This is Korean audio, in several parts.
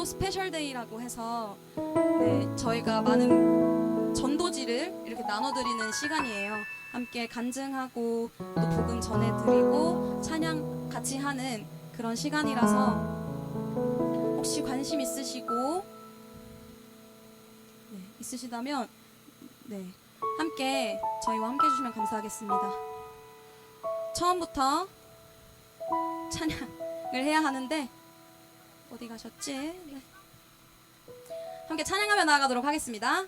전도 스페셜 데이라고 해서 저희가 많은 전도지를 이렇게 나눠드리는 시간이에요. 함께 간증하고 또 복음 전해드리고 찬양 같이 하는 그런 시간이라서 혹시 관심 있으시다면 함께 저희와 함께 해주시면 감사하겠습니다. 처음부터 찬양을 해야 하는데 어디 가셨지? 함께 찬양하며 나아가도록 하겠습니다.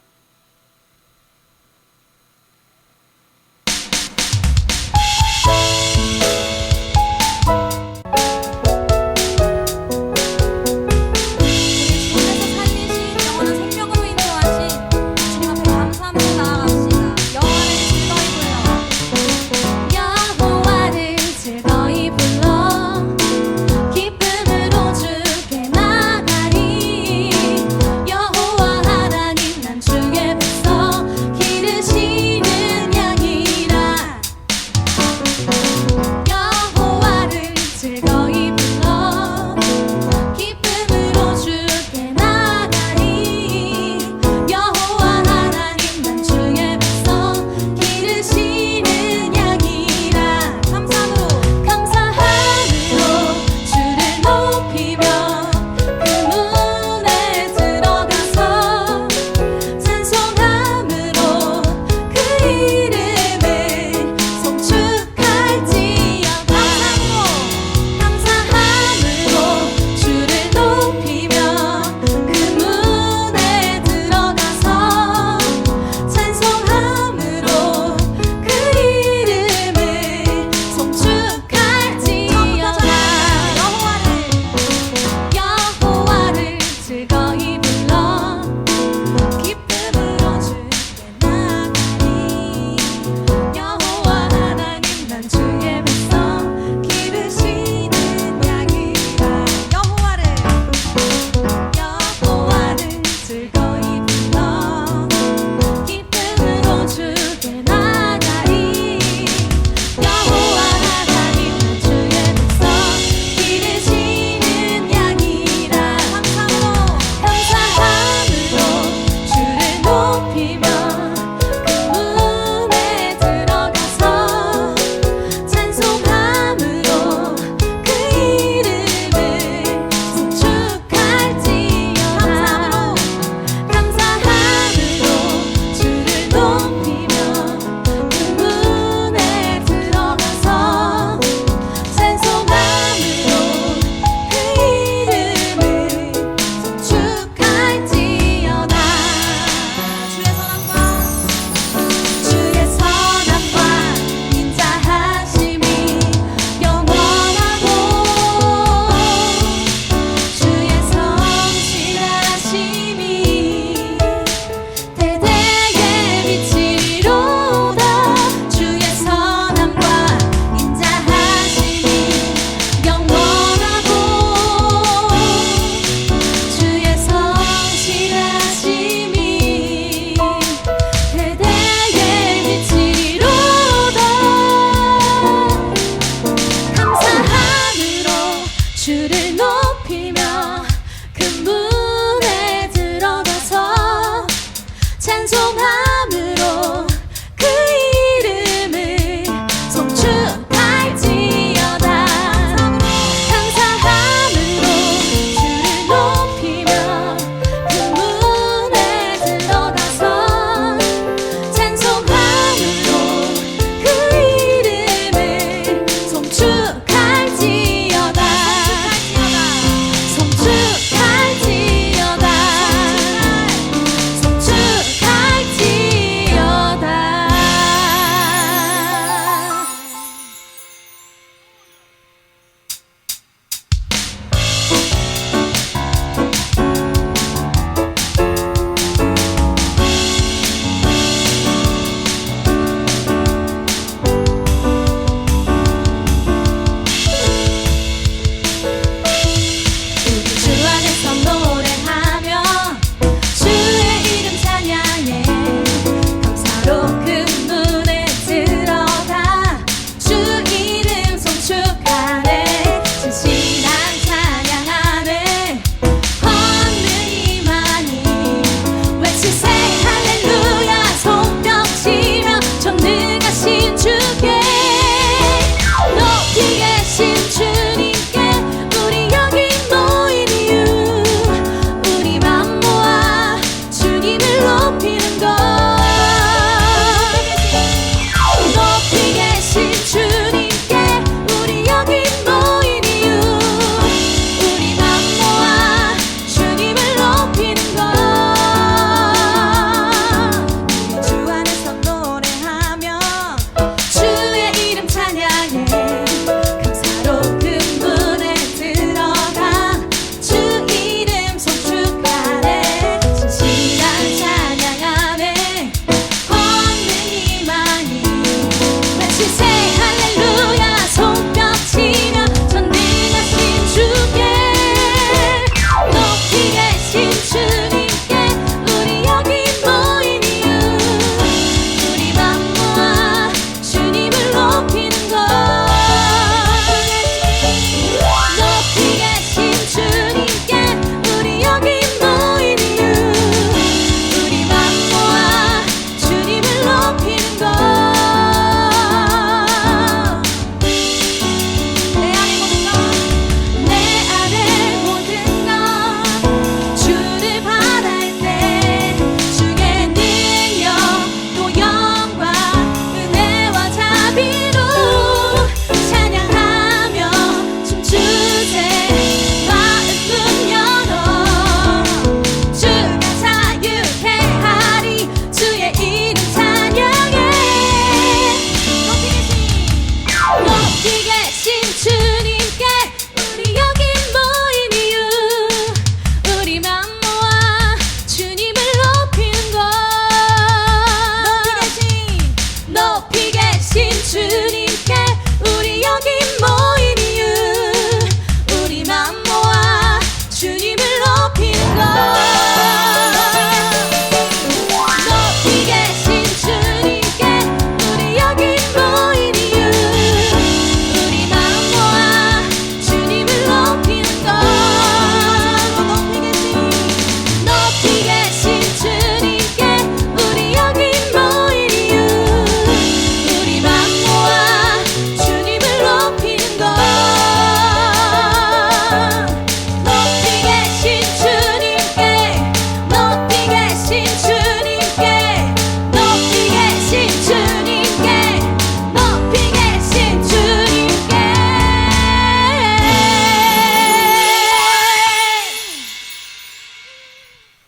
송축할지어다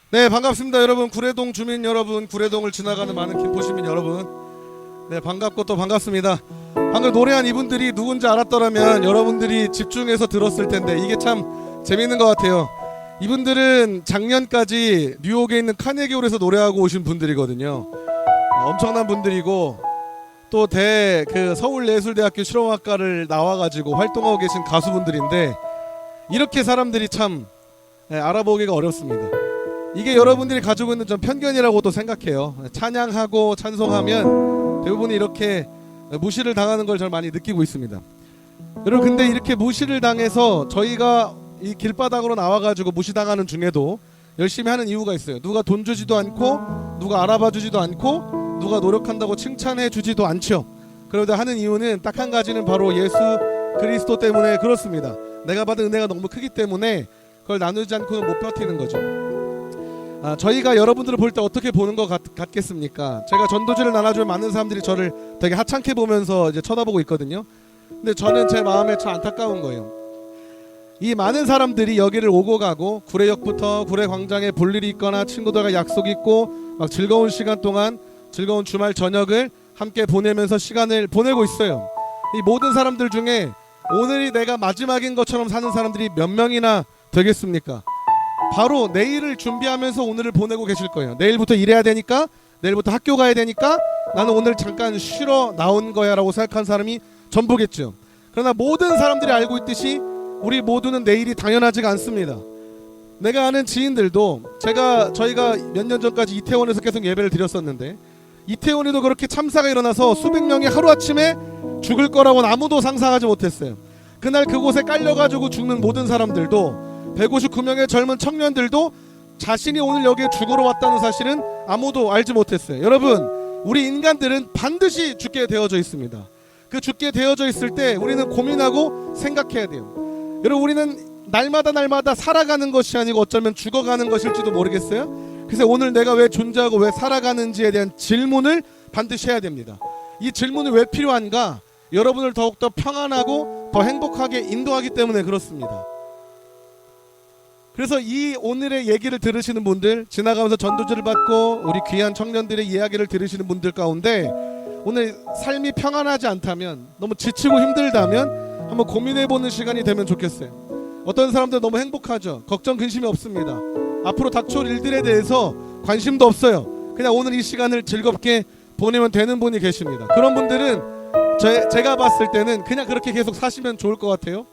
네, 반갑습니다. 여러분, 구례동 주민 여러분, 구례동을 지나가는 많은 김포시민 여러분, 네, 반갑고 또 반갑습니다. 방금 노래한 이분들이 누군지 알았더라면 여러분들이 집중해서 들었을 텐데 이게 참 재밌는 것 같아요. 이분들은 작년까지 뉴욕에 있는 카네기홀에서 노래하고 오신 분들이거든요. 엄청난 분들이고 또 서울예술대학교 실용음악과를 나와가지고 활동하고 계신 가수분들인데, 이렇게 사람들이 참 알아보기가 어렵습니다. 이게 여러분들이 가지고 있는 좀 편견이라고도 생각해요. 찬양하고 찬송하면 대부분 이렇게 무시를 당하는 걸 저는 많이 느끼고 있습니다. 여러분, 근데 이렇게 무시를 당해서 저희가 이 길바닥으로 나와가지고 무시당하는 중에도 열심히 하는 이유가 있어요. 누가 돈 주지도 않고, 누가 알아봐 주지도 않고, 누가 노력한다고 칭찬해 주지도 않죠. 그러다 하는 이유는 딱 한 가지는 바로 예수 그리스도 때문에 그렇습니다. 내가 받은 은혜가 너무 크기 때문에 그걸 나누지 않고는 못 버티는 거죠. 저희가 여러분들을 볼 때 어떻게 보는 것 같겠습니까? 제가 전도지를 나눠주면 많은 사람들이 저를 되게 하찮게 보면서 이제 쳐다보고 있거든요. 근데 저는 제 마음에 참 안타까운 거예요. 이 많은 사람들이 여기를 오고 가고, 구례역부터 구례광장에 볼 일이 있거나 친구들과 약속이 있고 막 즐거운 시간 동안, 즐거운 주말 저녁을 함께 보내면서 시간을 보내고 있어요. 이 모든 사람들 중에 오늘이 내가 마지막인 것처럼 사는 사람들이 몇 명이나 되겠습니까? 바로 내일을 준비하면서 오늘을 보내고 계실 거예요. 내일부터 일해야 되니까, 내일부터 학교 가야 되니까 나는 오늘 잠깐 쉬러 나온 거야 라고 생각한 사람이 전부겠죠. 그러나 모든 사람들이 알고 있듯이 우리 모두는 내일이 당연하지가 않습니다. 내가 아는 지인들도, 저희가 몇 년 전까지 이태원에서 계속 예배를 드렸었는데, 이태원에도 그렇게 참사가 일어나서 수백 명이 하루아침에 죽을 거라고는 아무도 상상하지 못했어요. 그날 그곳에 깔려가지고 죽는 모든 사람들도, 159명의 젊은 청년들도 자신이 오늘 여기에 죽으러 왔다는 사실은 아무도 알지 못했어요. 여러분, 우리 인간들은 반드시 죽게 되어져 있습니다. 그 죽게 되어져 있을 때 우리는 고민하고 생각해야 돼요. 여러분, 우리는 날마다 살아가는 것이 아니고 어쩌면 죽어가는 것일지도 모르겠어요. 그래서 오늘 내가 왜 존재하고 왜 살아가는지에 대한 질문을 반드시 해야 됩니다. 이 질문이 왜 필요한가? 여러분을 더욱더 평안하고 더 행복하게 인도하기 때문에 그렇습니다. 그래서 이 오늘의 얘기를 들으시는 분들, 지나가면서 전도지를 받고 우리 귀한 청년들의 이야기를 들으시는 분들 가운데 오늘 삶이 평안하지 않다면, 너무 지치고 힘들다면 한번 고민해보는 시간이 되면 좋겠어요. 어떤 사람들 너무 행복하죠. 걱정 근심이 없습니다. 앞으로 닥쳐올 일들에 대해서 관심도 없어요. 그냥 오늘 이 시간을 즐겁게 보내면 되는 분이 계십니다. 그런 분들은 제가 봤을 때는 그냥 그렇게 계속 사시면 좋을 것 같아요.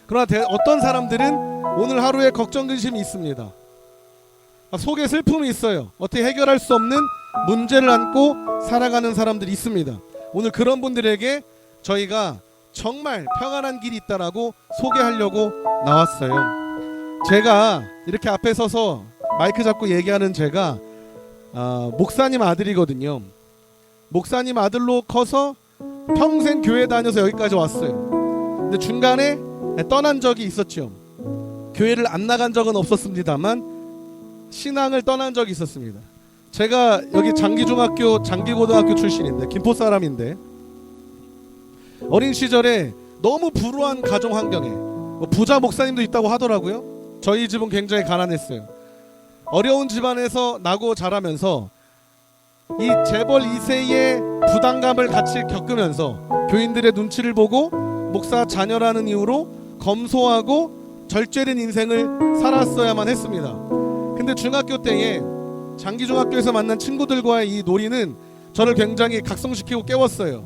그러나 어떤 사람들은 오늘 하루에 걱정 근심이 있습니다. 속에 슬픔이 있어요. 어떻게 해결할 수 없는 문제를 안고 살아가는 사람들이 있습니다. 오늘 그런 분들에게 저희가 정말 평안한 길이 있다라고 소개하려고 나왔어요. 제가 이렇게 앞에 서서 마이크 잡고 얘기하는 제가 목사님 아들이거든요. 목사님 아들로 커서 평생 교회 다녀서 여기까지 왔어요. 근데 중간에 떠난 적이 있었죠. 교회를 안 나간 적은 없었습니다만 신앙을 떠난 적이 있었습니다. 제가 여기 장기중학교, 장기고등학교 출신인데, 김포 사람인데, 어린 시절에 너무 불우한 가정 환경에 부자 목사님도 있다고 하더라고요. 저희 집은 굉장히 가난했어요. 어려운 집안에서 나고 자라면서 이 재벌 2세의 부담감을 같이 겪으면서 교인들의 눈치를 보고 목사 자녀라는 이유로 검소하고 절제된 인생을 살았어야만 했습니다. 근데 중학교 때에 장기중학교에서 만난 친구들과의 이 놀이는 저를 굉장히 각성시키고 깨웠어요.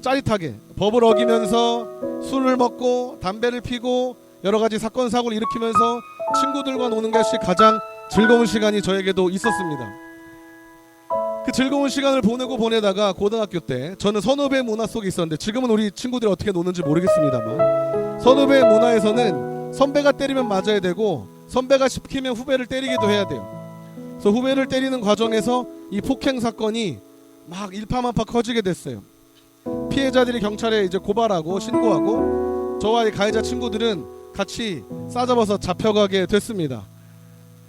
짜릿하게 법을 어기면서 술을 먹고 담배를 피고 여러가지 사건 사고를 일으키면서 친구들과 노는 것이 가장 즐거운 시간이 저에게도 있었습니다. 그 즐거운 시간을 보내다가 고등학교 때 저는 선후배 문화 속에 있었는데, 지금은 우리 친구들이 어떻게 노는지 모르겠습니다만, 선후배 문화에서는 선배가 때리면 맞아야 되고 선배가 시키면 후배를 때리기도 해야 돼요. 그래서 후배를 때리는 과정에서 이 폭행 사건이 막 일파만파 커지게 됐어요. 피해자들이 경찰에 이제 고발하고 신고하고 저와 이 가해자 친구들은 같이 싸잡아서 잡혀가게 됐습니다.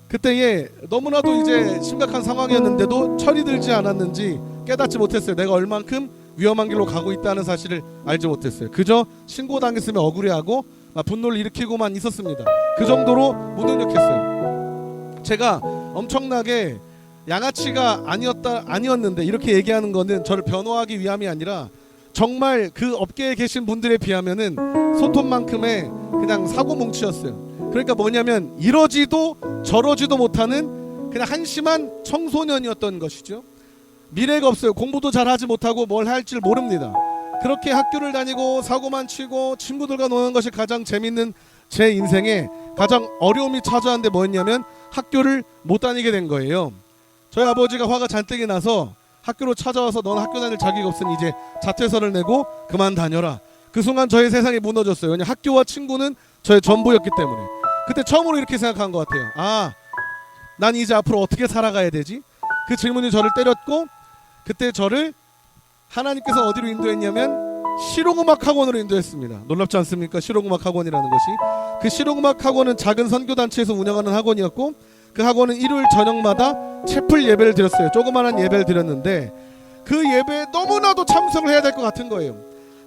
그때에 너무나도 이제 심각한 상황이었는데도 철이 들지 않았는지 깨닫지 못했어요. 내가 얼만큼 위험한 길로 가고 있다는 사실을 알지 못했어요. 그저 신고당했으면 억울해하고 분노를 일으키고만 있었습니다. 그 정도로 무능력했어요. 제가 엄청나게 양아치가 아니었는데 이렇게 얘기하는 거는 저를 변호하기 위함이 아니라 정말 그 업계에 계신 분들에 비하면은 손톱만큼의 그냥 사고뭉치였어요. 그러니까 뭐냐면 이러지도 저러지도 못하는 그냥 한심한 청소년이었던 것이죠. 미래가 없어요. 공부도 잘하지 못하고 뭘 할지 모릅니다. 그렇게 학교를 다니고 사고만 치고 친구들과 노는 것이 가장 재밌는 제 인생에 가장 어려움이 찾아왔는데 뭐였냐면 학교를 못 다니게 된 거예요. 저희 아버지가 화가 잔뜩이 나서 학교로 찾아와서 넌 학교 다닐 자격이 없으니 이제 자퇴서를 내고 그만 다녀라. 그 순간 저의 세상이 무너졌어요. 왜냐하면 학교와 친구는 저의 전부였기 때문에. 그때 처음으로 이렇게 생각한 것 같아요. 아, 난 이제 앞으로 어떻게 살아가야 되지? 그 질문이 저를 때렸고 그때 저를 하나님께서 어디로 인도했냐면 실용음악 학원으로 인도했습니다. 놀랍지 않습니까? 실용음악 학원이라는 것이. 그 실용음악 학원은 작은 선교단체에서 운영하는 학원이었고 그 학원은 일요일 저녁마다 채플 예배를 드렸어요. 조그마한 예배를 드렸는데 그 예배에 너무나도 참석을 해야 될 것 같은 거예요.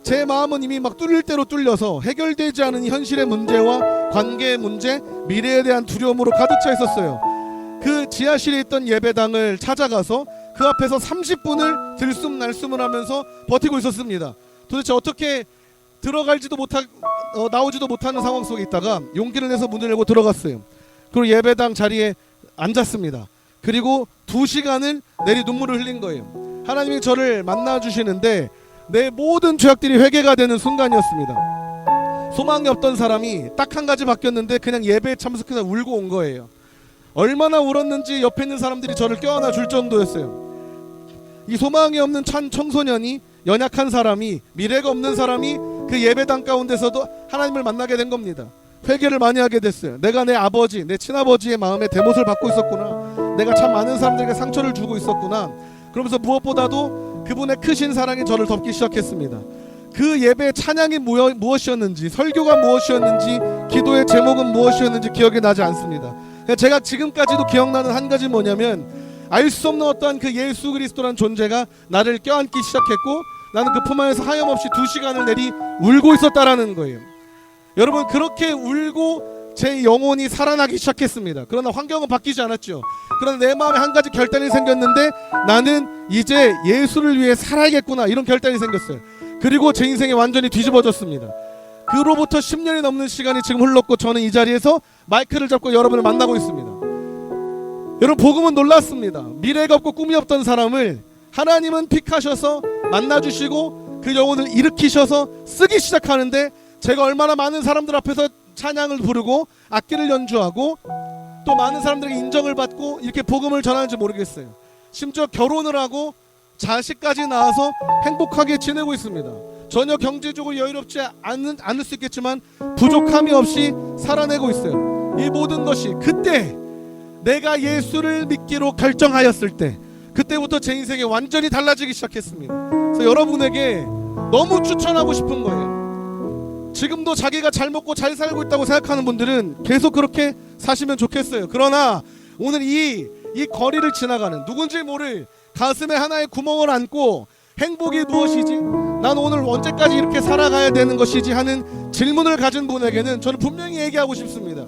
제 마음은 이미 막 뚫릴 대로 뚫려서 해결되지 않은 이 현실의 문제와 관계의 문제, 미래에 대한 두려움으로 가득 차 있었어요. 그 지하실에 있던 예배당을 찾아가서 그 앞에서 30분을 들숨날숨을 하면서 버티고 있었습니다. 도대체 어떻게 들어갈지도 못하고 나오지도 못하는 상황 속에 있다가 용기를 내서 문을 열고 들어갔어요. 그리고 예배당 자리에 앉았습니다. 그리고 2시간을 내리 눈물을 흘린 거예요. 하나님이 저를 만나주시는데 내 모든 죄악들이 회개가 되는 순간이었습니다. 소망이 없던 사람이 딱 한 가지 바뀌었는데 그냥 예배에 참석해서 울고 온 거예요. 얼마나 울었는지 옆에 있는 사람들이 저를 껴안아 줄 정도였어요. 이 소망이 없는 청소년이, 연약한 사람이, 미래가 없는 사람이 그 예배당 가운데서도 하나님을 만나게 된 겁니다. 회개를 많이 하게 됐어요. 내가 내 아버지, 내 친아버지의 마음에 대못을 받고 있었구나. 내가 참 많은 사람들에게 상처를 주고 있었구나. 그러면서 무엇보다도 그분의 크신 사랑이 저를 덮기 시작했습니다. 그 예배의 찬양이 무엇이었는지, 설교가 무엇이었는지, 기도의 제목은 무엇이었는지 기억이 나지 않습니다. 제가 지금까지도 기억나는 한 가지 뭐냐면 알 수 없는 어떠한 그 예수 그리스도라는 존재가 나를 껴안기 시작했고 나는 그 품 안에서 하염없이 2시간을 내리 울고 있었다라는 거예요. 여러분, 그렇게 울고 제 영혼이 살아나기 시작했습니다. 그러나 환경은 바뀌지 않았죠. 그러나 내 마음에 한 가지 결단이 생겼는데 나는 이제 예수를 위해 살아야겠구나, 이런 결단이 생겼어요. 그리고 제 인생이 완전히 뒤집어졌습니다. 그로부터 10년이 넘는 시간이 지금 흘렀고 저는 이 자리에서 마이크를 잡고 여러분을 만나고 있습니다. 여러분, 복음은 놀랐습니다. 미래가 없고 꿈이 없던 사람을 하나님은 픽하셔서 만나주시고 그 영혼을 일으키셔서 쓰기 시작하는데 제가 얼마나 많은 사람들 앞에서 찬양을 부르고 악기를 연주하고 또 많은 사람들에게 인정을 받고 이렇게 복음을 전하는지 모르겠어요. 심지어 결혼을 하고 자식까지 낳아서 행복하게 지내고 있습니다. 전혀 경제적으로 여유롭지 않을 수 있겠지만 부족함이 없이 살아내고 있어요. 이 모든 것이 그때 내가 예수를 믿기로 결정하였을 때, 그때부터 제 인생이 완전히 달라지기 시작했습니다. 그래서 여러분에게 너무 추천하고 싶은 거예요. 지금도 자기가 잘 먹고 잘 살고 있다고 생각하는 분들은 계속 그렇게 사시면 좋겠어요. 그러나 오늘 이 거리를 지나가는 누군지 모를 가슴에 하나의 구멍을 안고 행복이 무엇이지? 난 오늘 언제까지 이렇게 살아가야 되는 것이지? 하는 질문을 가진 분에게는 저는 분명히 얘기하고 싶습니다.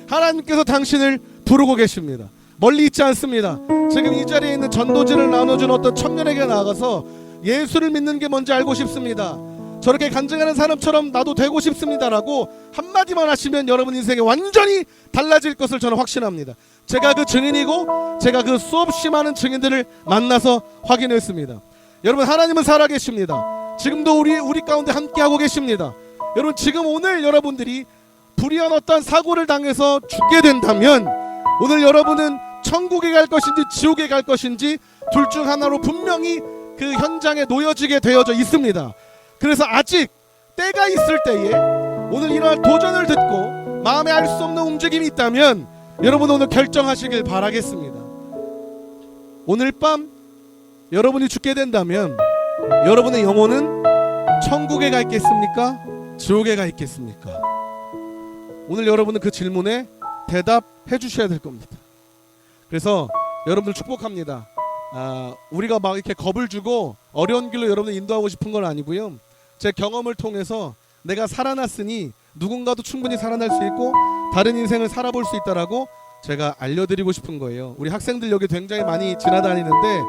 하나님께서 당신을 부르고 계십니다. 멀리 있지 않습니다. 지금 이 자리에 있는 전도지를 나눠준 어떤 청년에게 나아가서 예수를 믿는 게 뭔지 알고 싶습니다. 저렇게 간증하는 사람처럼 나도 되고 싶습니다라고 한마디만 하시면 여러분 인생이 완전히 달라질 것을 저는 확신합니다. 제가 그 증인이고 제가 그 수없이 많은 증인들을 만나서 확인했습니다. 여러분, 하나님은 살아계십니다. 지금도 우리 가운데 함께하고 계십니다. 여러분, 지금 오늘 여러분들이 불의한 어떤 사고를 당해서 죽게 된다면 오늘 여러분은 천국에 갈 것인지 지옥에 갈 것인지 둘 중 하나로 분명히 그 현장에 놓여지게 되어져 있습니다. 그래서 아직 때가 있을 때에 오늘 이러한 도전을 듣고 마음에 알 수 없는 움직임이 있다면 여러분 오늘 결정하시길 바라겠습니다. 오늘 밤 여러분이 죽게 된다면 여러분의 영혼은 천국에 가 있겠습니까? 지옥에 가 있겠습니까? 오늘 여러분은 그 질문에 대답해 주셔야 될 겁니다. 그래서 여러분들 축복합니다. 우리가 막 이렇게 겁을 주고 어려운 길로 여러분을 인도하고 싶은 건 아니고요. 제 경험을 통해서 내가 살아났으니 누군가도 충분히 살아날 수 있고 다른 인생을 살아볼 수 있다라고 제가 알려드리고 싶은 거예요. 우리 학생들 여기 굉장히 많이 지나다니는데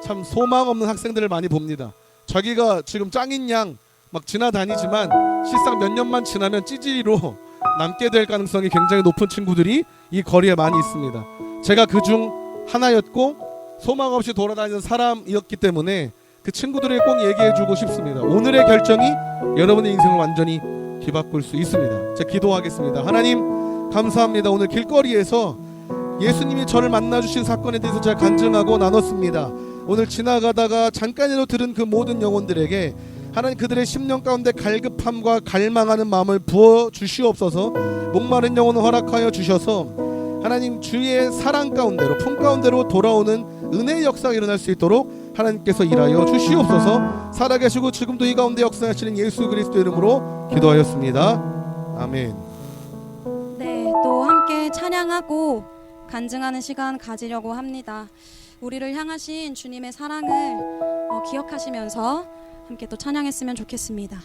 참 소망 없는 학생들을 많이 봅니다. 자기가 지금 짱인 양 막 지나다니지만 실상 몇 년만 지나면 찌질이로 남게 될 가능성이 굉장히 높은 친구들이 이 거리에 많이 있습니다. 제가 그중 하나였고 소망 없이 돌아다니는 사람이었기 때문에 그 친구들에게 꼭 얘기해주고 싶습니다. 오늘의 결정이 여러분의 인생을 완전히 뒤바꿀 수 있습니다. 제가 기도하겠습니다. 하나님 감사합니다. 오늘 길거리에서 예수님이 저를 만나주신 사건에 대해서 제가 간증하고 나눴습니다. 오늘 지나가다가 잠깐이라도 들은 그 모든 영혼들에게 하나님 그들의 심령 가운데 갈급함과 갈망하는 마음을 부어 주시옵소서. 목마른 영혼을 허락하여 주셔서 하나님 주의 사랑 가운데로 품 가운데로 돌아오는 은혜의 역사가 일어날 수 있도록 하나님께서 일하여 주시옵소서. 살아계시고 지금도 이 가운데 역사하시는 예수 그리스도 이름으로 기도하였습니다. 아멘. 네, 또 함께 찬양하고 간증하는 시간 가지려고 합니다. 우리를 향하신 주님의 사랑을 기억하시면서 함께 또 찬양했으면 좋겠습니다.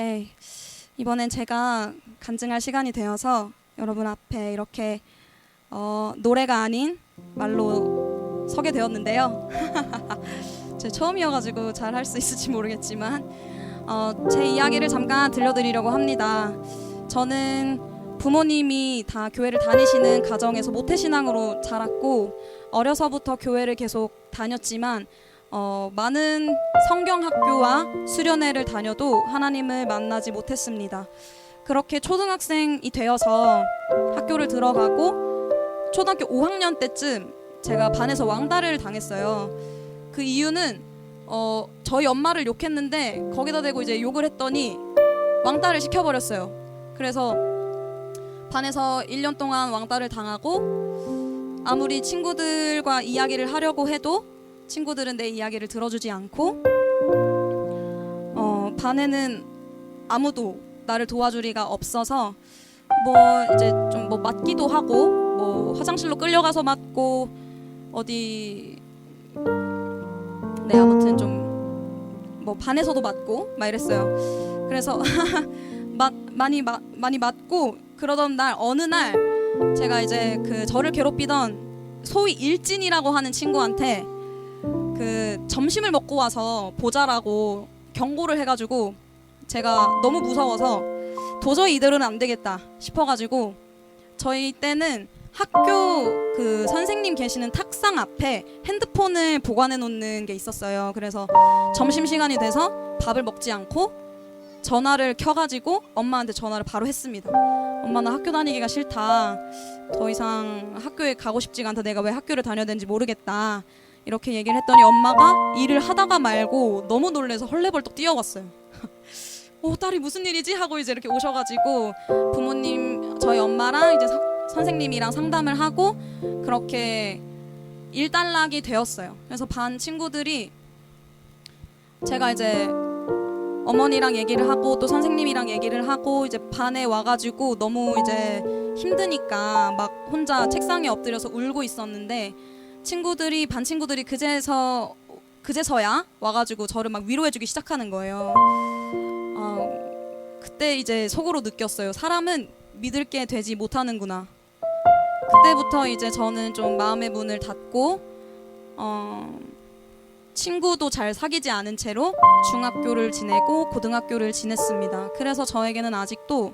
네, 이번엔 제가 간증할 시간이 되어서 여러분 앞에 이렇게 노래가 아닌 말로 서게 되었는데요. 제 처음이어가지고 잘 할 수 있을지 모르겠지만 제 이야기를 잠깐 들려드리려고 합니다. 저는 부모님이 다 교회를 다니시는 가정에서 모태신앙으로 자랐고 어려서부터 교회를 계속 다녔지만 많은 성경학교와 수련회를 다녀도 하나님을 만나지 못했습니다. 그렇게 초등학생이 되어서 학교를 들어가고 초등학교 5학년 때쯤 제가 반에서 왕따를 당했어요. 그 이유는 저희 엄마를 욕했는데 거기다 대고 이제 욕을 했더니 왕따를 시켜버렸어요. 그래서 반에서 1년 동안 왕따를 당하고 아무리 친구들과 이야기를 하려고 해도 친구들은 내 이야기를 들어주지 않고 반에는 아무도 나를 도와줄 리가 없어서 뭐 이제 좀 뭐 맞기도 하고 뭐 화장실로 끌려가서 맞고 어디 네 아무튼 좀 뭐 반에서도 맞고 막 이랬어요. 그래서 많이 맞고 그러던 날 어느 날 제가 이제 그 저를 괴롭히던 소위 일진이라고 하는 친구한테 그 점심을 먹고 와서 보자라고 경고를 해가지고 제가 너무 무서워서 도저히 이대로는 안 되겠다 싶어가지고 저희 때는 학교 그 선생님 계시는 탁상 앞에 핸드폰을 보관해 놓는 게 있었어요. 그래서 점심시간이 돼서 밥을 먹지 않고 전화를 켜가지고 엄마한테 전화를 바로 했습니다. 엄마 나 학교 다니기가 싫다. 더 이상 학교에 가고 싶지가 않다. 내가 왜 학교를 다녀야 되는지 모르겠다. 이렇게 얘기를 했더니 엄마가 일을 하다가 말고 너무 놀래서 헐레벌떡 뛰어왔어요. 딸이 무슨 일이지? 하고 이제 이렇게 오셔가지고 부모님 저희 엄마랑 이제 선생님이랑 상담을 하고 그렇게 일단락이 되었어요. 그래서 반 친구들이 제가 이제 어머니랑 얘기를 하고 또 선생님이랑 얘기를 하고 이제 반에 와가지고 너무 이제 힘드니까 막 혼자 책상에 엎드려서 울고 있었는데 반 친구들이 그제서야 와가지고 저를 막 위로해주기 시작하는 거예요. 그때 이제 속으로 느꼈어요. 사람은 믿을 게 되지 못하는구나. 그때부터 이제 저는 좀 마음의 문을 닫고 친구도 잘 사귀지 않은 채로 중학교를 지내고 고등학교를 지냈습니다. 그래서 저에게는 아직도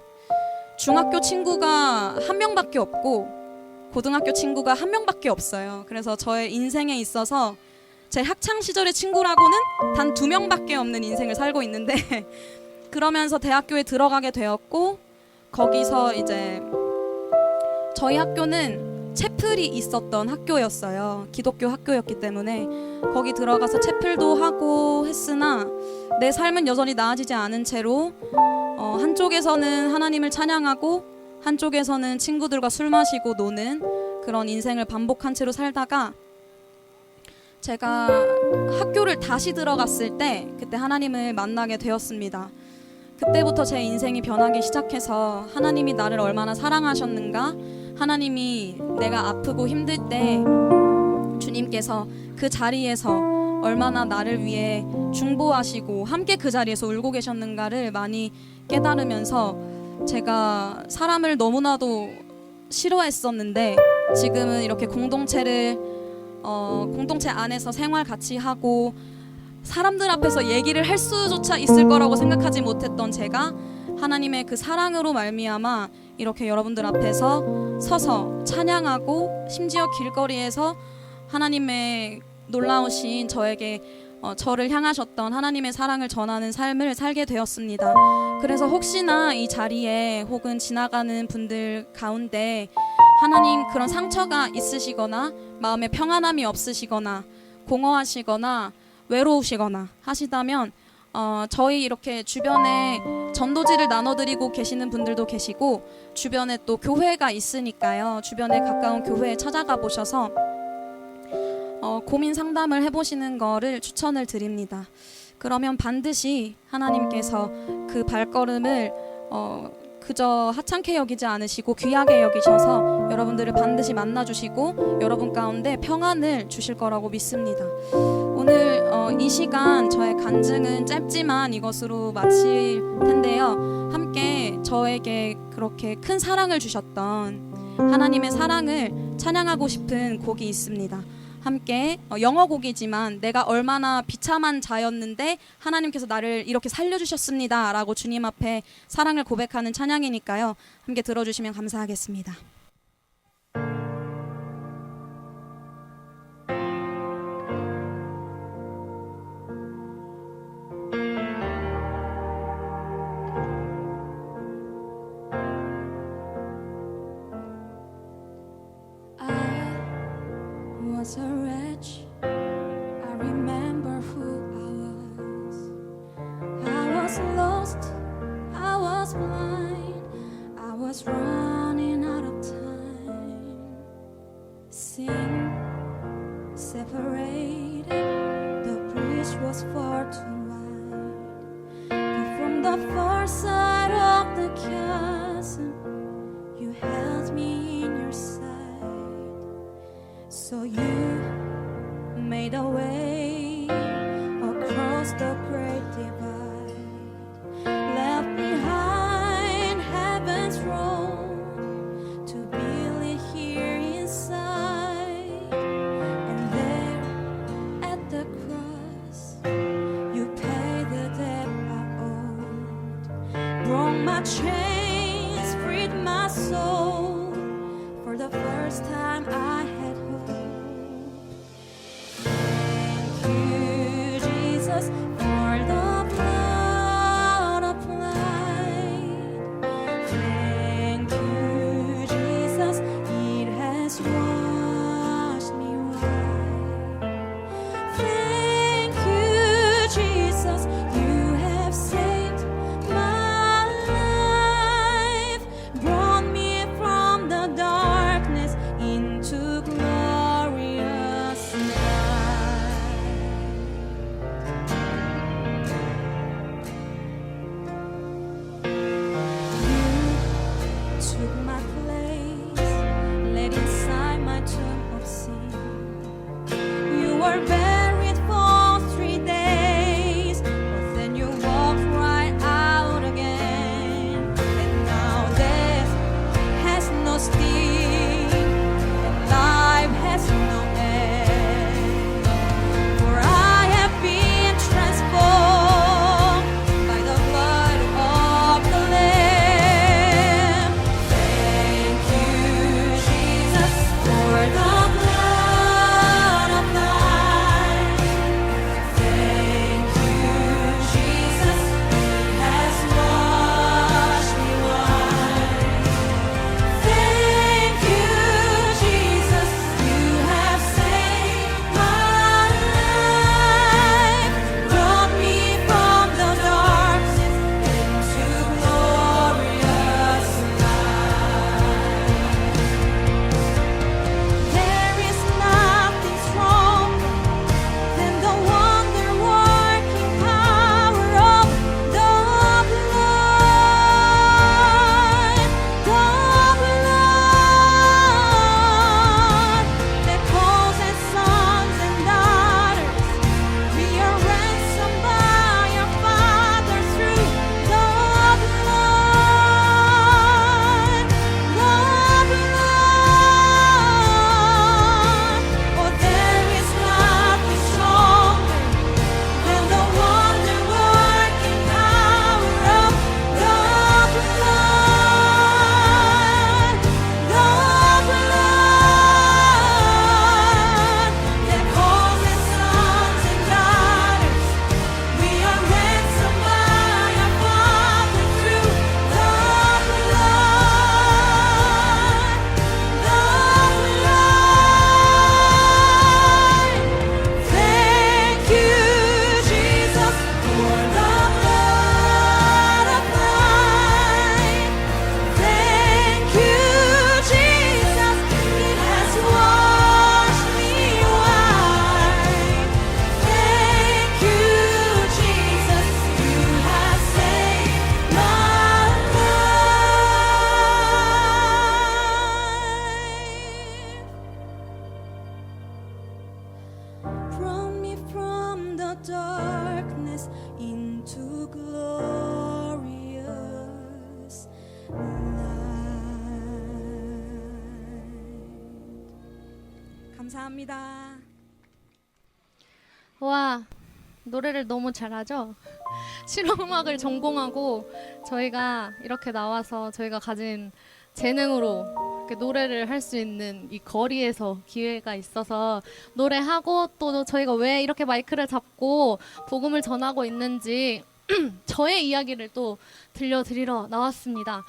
중학교 친구가 한 명밖에 없고 고등학교 친구가 한 명밖에 없어요. 그래서 저의 인생에 있어서 제 학창 시절의 친구라고는 단 2명밖에 없는 인생을 살고 있는데 그러면서 대학교에 들어가게 되었고 거기서 이제 저희 학교는 채플이 있었던 학교였어요. 기독교 학교였기 때문에 거기 들어가서 채플도 하고 했으나 내 삶은 여전히 나아지지 않은 채로 한쪽에서는 하나님을 찬양하고 한쪽에서는 친구들과 술 마시고 노는 그런 인생을 반복한 채로 살다가 제가 학교를 다시 들어갔을 때 그때 하나님을 만나게 되었습니다. 그때부터 제 인생이 변하기 시작해서 하나님이 나를 얼마나 사랑하셨는가, 하나님이 내가 아프고 힘들 때 주님께서 그 자리에서 얼마나 나를 위해 중보하시고 함께 그 자리에서 울고 계셨는가를 많이 깨달으면서 제가 사람을 너무나도 싫어했었는데 지금은 이렇게 공동체 안에서 생활 같이 하고 사람들 앞에서 얘기를 할 수조차 있을 거라고 생각하지 못했던 제가 하나님의 그 사랑으로 말미암아 이렇게 여러분들 앞에서 서서 찬양하고 심지어 길거리에서 하나님의 놀라우신 저를 향하셨던 하나님의 사랑을 전하는 삶을 살게 되었습니다. 그래서 혹시나 이 자리에 혹은 지나가는 분들 가운데 하나님 그런 상처가 있으시거나 마음에 평안함이 없으시거나 공허하시거나 외로우시거나 하시다면 저희 이렇게 주변에 전도지를 나눠드리고 계시는 분들도 계시고 주변에 또 교회가 있으니까요. 주변에 가까운 교회에 찾아가 보셔서 고민 상담을 해보시는 거를 추천을 드립니다. 그러면 반드시 하나님께서 그 발걸음을 그저 하찮게 여기지 않으시고 귀하게 여기셔서 여러분들을 반드시 만나주시고 여러분 가운데 평안을 주실 거라고 믿습니다. 오늘 이 시간 저의 간증은 짧지만 이것으로 마칠 텐데요. 함께 저에게 그렇게 큰 사랑을 주셨던 하나님의 사랑을 찬양하고 싶은 곡이 있습니다. 함께 영어 곡이지만 내가 얼마나 비참한 자였는데 하나님께서 나를 이렇게 살려주셨습니다 라고 주님 앞에 사랑을 고백하는 찬양이니까요. 함께 들어주시면 감사하겠습니다. I was a wretch. I remember who I was. I was lost. I was blind. I was running out of time. Sin separated. The bridge was far too wide. But from the far side of the chasm, you held me in your sight. So you made a way across the great divide, left behind heaven's throne to build it here inside. And there at the cross, you paid the debt I owed, broke my chains, freed my soul. For the first time I had hope. For the blood applied. Thank you, Jesus, it has washed me white. Thank you, Jesus, you have saved my life, brought me from the darkness into glory. 감사합니다. 와, 노래를 너무 잘하죠? 실용음악을 전공하고 저희가 이렇게 나와서 저희가 가진 재능으로 이렇게 노래를 할 수 있는 이 거리에서 기회가 있어서 노래하고 또 저희가 왜 이렇게 마이크를 잡고 복음을 전하고 있는지 저의 이야기를 또 들려드리러 나왔습니다.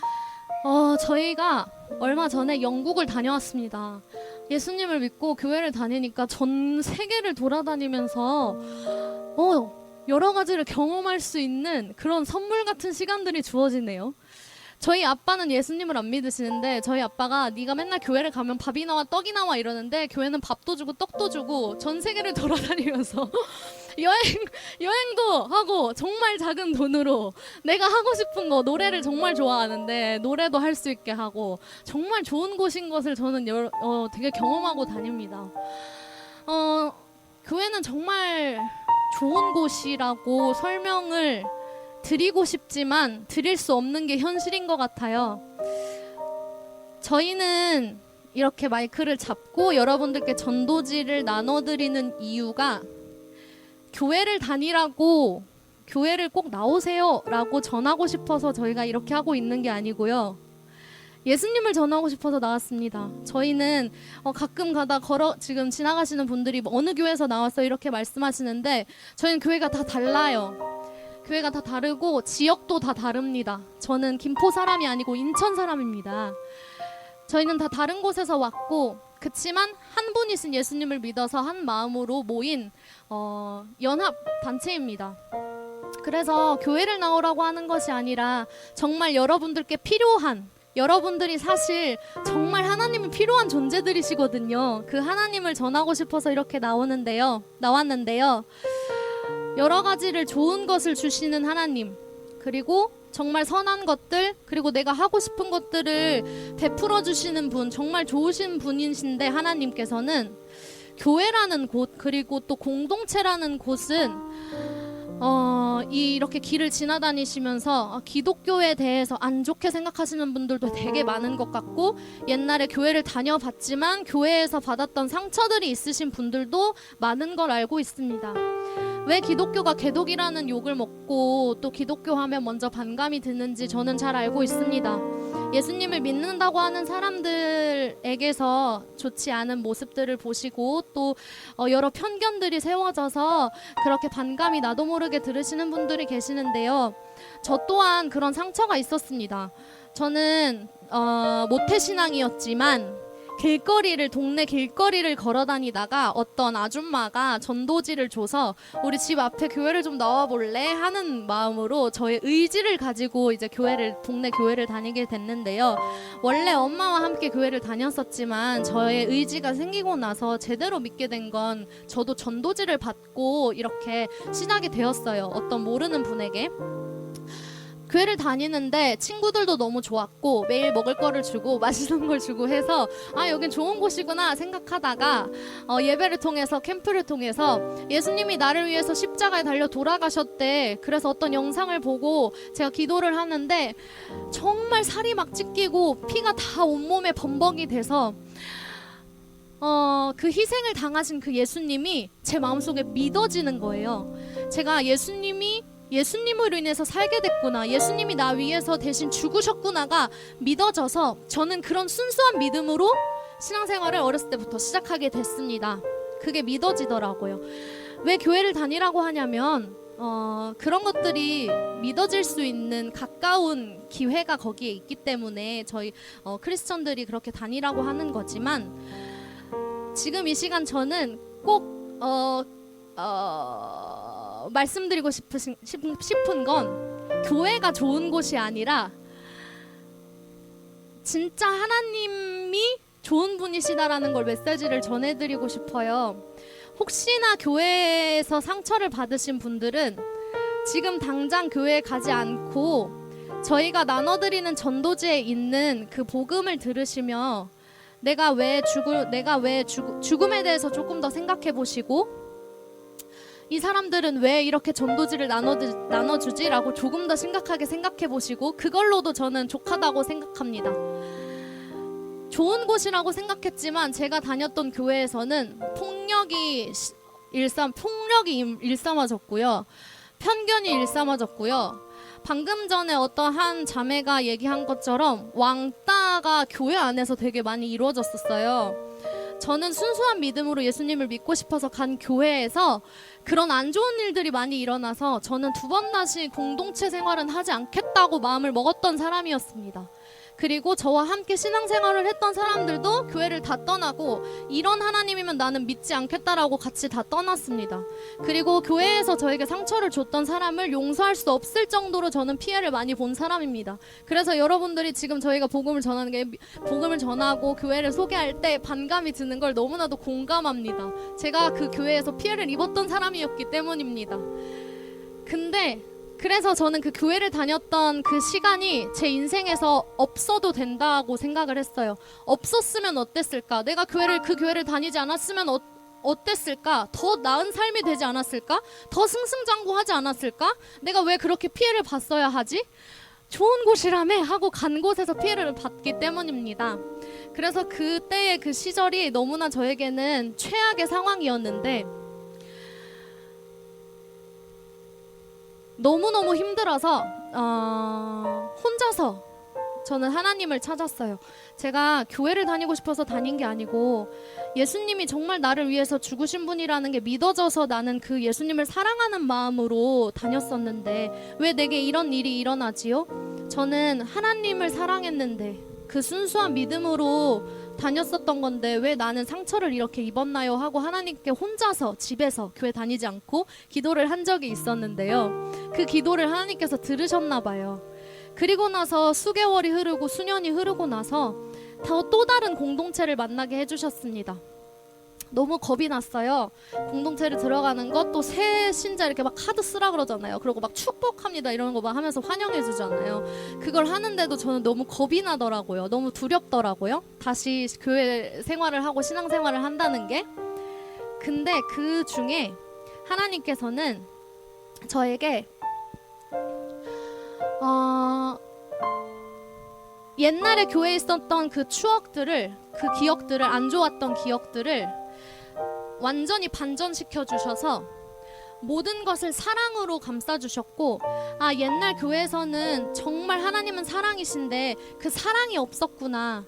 저희가 얼마 전에 영국을 다녀왔습니다. 예수님을 믿고 교회를 다니니까 전 세계를 돌아다니면서 여러 가지를 경험할 수 있는 그런 선물 같은 시간들이 주어지네요. 저희 아빠는 예수님을 안 믿으시는데 저희 아빠가 네가 맨날 교회를 가면 밥이 나와 떡이 나와 이러는데 교회는 밥도 주고 떡도 주고 전 세계를 돌아다니면서 여행도 하고 정말 작은 돈으로 내가 하고 싶은 거 노래를 정말 좋아하는데 노래도 할 수 있게 하고 정말 좋은 곳인 것을 저는 되게 경험하고 다닙니다. 교회는 정말 좋은 곳이라고 설명을 드리고 싶지만 드릴 수 없는 게 현실인 것 같아요. 저희는 이렇게 마이크를 잡고 여러분들께 전도지를 나눠드리는 이유가 교회를 다니라고 교회를 꼭 나오세요 라고 전하고 싶어서 저희가 이렇게 하고 있는 게 아니고요. 예수님을 전하고 싶어서 나왔습니다. 저희는 가끔 가다 지금 지나가시는 분들이 어느 교회에서 나왔어 이렇게 말씀하시는데 저희는 교회가 다 달라요. 교회가 다 다르고 지역도 다 다릅니다. 저는 김포 사람이 아니고 인천 사람입니다. 저희는 다 다른 곳에서 왔고 그치만 한 분이신 예수님을 믿어서 한 마음으로 모인 연합 단체입니다. 그래서 교회를 나오라고 하는 것이 아니라 정말 여러분들께 필요한 여러분들이 사실 정말 하나님이 필요한 존재들이시거든요. 그 하나님을 전하고 싶어서 이렇게 나왔는데요. 여러 가지를 좋은 것을 주시는 하나님, 그리고 정말 선한 것들, 그리고 내가 하고 싶은 것들을 베풀어 주시는 분, 정말 좋으신 분이신데 하나님께서는 교회라는 곳, 그리고 또 공동체라는 곳은 이렇게 길을 지나다니시면서 기독교에 대해서 안 좋게 생각하시는 분들도 되게 많은 것 같고 옛날에 교회를 다녀봤지만 교회에서 받았던 상처들이 있으신 분들도 많은 걸 알고 있습니다. 왜 기독교가 개독이라는 욕을 먹고 또 기독교 하면 먼저 반감이 드는지 저는 잘 알고 있습니다. 예수님을 믿는다고 하는 사람들에게서 좋지 않은 모습들을 보시고 또 여러 편견들이 세워져서 그렇게 반감이 나도 모르게 들으시는 분들이 계시는데요. 저 또한 그런 상처가 있었습니다. 저는 모태신앙이었지만 동네 길거리를 걸어 다니다가 어떤 아줌마가 전도지를 줘서 우리 집 앞에 교회를 좀 나와볼래? 하는 마음으로 저의 의지를 가지고 이제 동네 교회를 다니게 됐는데요. 원래 엄마와 함께 교회를 다녔었지만 저의 의지가 생기고 나서 제대로 믿게 된 건 저도 전도지를 받고 이렇게 시작이 되었어요. 어떤 모르는 분에게. 교회를 다니는데 친구들도 너무 좋았고 매일 먹을 거를 주고 맛있는 걸 주고 해서 여긴 좋은 곳이구나 생각하다가 예배를 통해서 캠프를 통해서 예수님이 나를 위해서 십자가에 달려 돌아가셨대. 그래서 어떤 영상을 보고 제가 기도를 하는데 정말 살이 막 찢기고 피가 다 온몸에 범벅이 돼서 그 희생을 당하신 그 예수님이 제 마음속에 믿어지는 거예요. 제가 예수님으로 인해서 살게 됐구나, 예수님이 나 위해서 대신 죽으셨구나가 믿어져서 저는 그런 순수한 믿음으로 신앙생활을 어렸을 때부터 시작하게 됐습니다. 그게 믿어지더라고요. 왜 교회를 다니라고 하냐면 그런 것들이 믿어질 수 있는 가까운 기회가 거기에 있기 때문에 저희 크리스천들이 그렇게 다니라고 하는 거지만 지금 이 시간 저는 꼭 말씀드리고 싶은 건 교회가 좋은 곳이 아니라 진짜 하나님이 좋은 분이시다라는 걸 메시지를 전해드리고 싶어요. 혹시나 교회에서 상처를 받으신 분들은 지금 당장 교회에 가지 않고 저희가 나눠드리는 전도지에 있는 그 복음을 들으시며 죽음에 대해서 조금 더 생각해 보시고 이 사람들은 왜 이렇게 전도지를 나눠주지라고 조금 더 심각하게 생각해 보시고 그걸로도 저는 족하다고 생각합니다. 좋은 곳이라고 생각했지만 제가 다녔던 교회에서는 폭력이 일삼아졌고요. 편견이 일삼아졌고요. 방금 전에 어떤 한 자매가 얘기한 것처럼 왕따가 교회 안에서 되게 많이 이루어졌었어요. 저는 순수한 믿음으로 예수님을 믿고 싶어서 간 교회에서 그런 안 좋은 일들이 많이 일어나서 저는 두 번 다시 공동체 생활은 하지 않겠다고 마음을 먹었던 사람이었습니다. 그리고 저와 함께 신앙생활을 했던 사람들도 교회를 다 떠나고 이런 하나님이면 나는 믿지 않겠다라고 같이 다 떠났습니다. 그리고 교회에서 저에게 상처를 줬던 사람을 용서할 수 없을 정도로 저는 피해를 많이 본 사람입니다. 그래서 여러분들이 지금 저희가 복음을 전하고 교회를 소개할 때 반감이 드는 걸 너무나도 공감합니다. 제가 그 교회에서 피해를 입었던 사람이었기 때문입니다. 그래서 저는 그 교회를 다녔던 그 시간이 제 인생에서 없어도 된다고 생각을 했어요. 없었으면 어땠을까? 내가 그 교회를 다니지 않았으면 어땠을까? 더 나은 삶이 되지 않았을까? 더 승승장구하지 않았을까? 내가 왜 그렇게 피해를 봤어야 하지? 좋은 곳이라며 하고 간 곳에서 피해를 받기 때문입니다. 그래서 그때의 그 시절이 너무나 저에게는 최악의 상황이었는데 너무너무 힘들어서 혼자서 저는 하나님을 찾았어요. 제가 교회를 다니고 싶어서 다닌 게 아니고 예수님이 정말 나를 위해서 죽으신 분이라는 게 믿어져서 나는 그 예수님을 사랑하는 마음으로 다녔었는데 왜 내게 이런 일이 일어나지요? 저는 하나님을 사랑했는데 그 순수한 믿음으로 다녔었던 건데 왜 나는 상처를 이렇게 입었나요? 하고 하나님께 혼자서 집에서 교회 다니지 않고 기도를 한 적이 있었는데요. 그 기도를 하나님께서 들으셨나 봐요. 그리고 나서 수개월이 흐르고 수년이 흐르고 나서 또 다른 공동체를 만나게 해주셨습니다. 너무 겁이 났어요. 공동체를 들어가는 것, 또 새 신자 이렇게 막 카드 쓰라 그러잖아요. 그리고 막 축복합니다 이런 거 막 하면서 환영해 주잖아요. 그걸 하는데도 저는 너무 겁이 나더라고요. 너무 두렵더라고요. 다시 교회 생활을 하고 신앙 생활을 한다는 게. 근데 그 중에 하나님께서는 저에게 옛날에 교회에 있었던 그 추억들을, 그 기억들을, 안 좋았던 기억들을 완전히 반전시켜 주셔서 모든 것을 사랑으로 감싸 주셨고, 옛날 교회에서는 정말 하나님은 사랑이신데 그 사랑이 없었구나,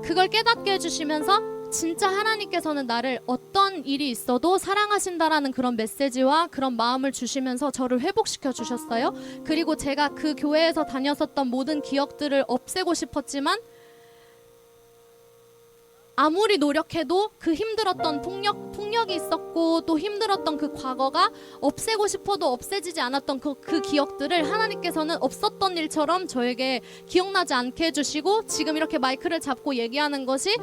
그걸 깨닫게 해주시면서 진짜 하나님께서는 나를 어떤 일이 있어도 사랑하신다라는 그런 메시지와 그런 마음을 주시면서 저를 회복시켜 주셨어요. 그리고 제가 그 교회에서 다녔었던 모든 기억들을 없애고 싶었지만 아무리 노력해도 그 힘들었던 폭력이 있었고 또 힘들었던 그 과거가 없애고 싶어도 없애지지 않았던 그 기억들을 하나님께서는 없었던 일처럼 저에게 기억나지 않게 해주시고 지금 이렇게 마이크를 잡고 얘기하는 것이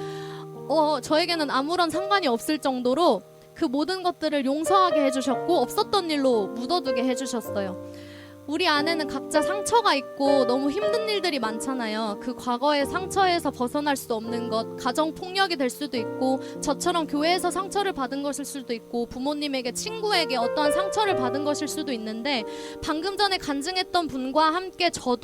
저에게는 아무런 상관이 없을 정도로 그 모든 것들을 용서하게 해주셨고 없었던 일로 묻어두게 해주셨어요. 우리 안에는 각자 상처가 있고 너무 힘든 일들이 많잖아요. 그 과거의 상처에서 벗어날 수 없는 것, 가정폭력이 될 수도 있고 저처럼 교회에서 상처를 받은 것일 수도 있고 부모님에게, 친구에게 어떠한 상처를 받은 것일 수도 있는데, 방금 전에 간증했던 분과 함께 저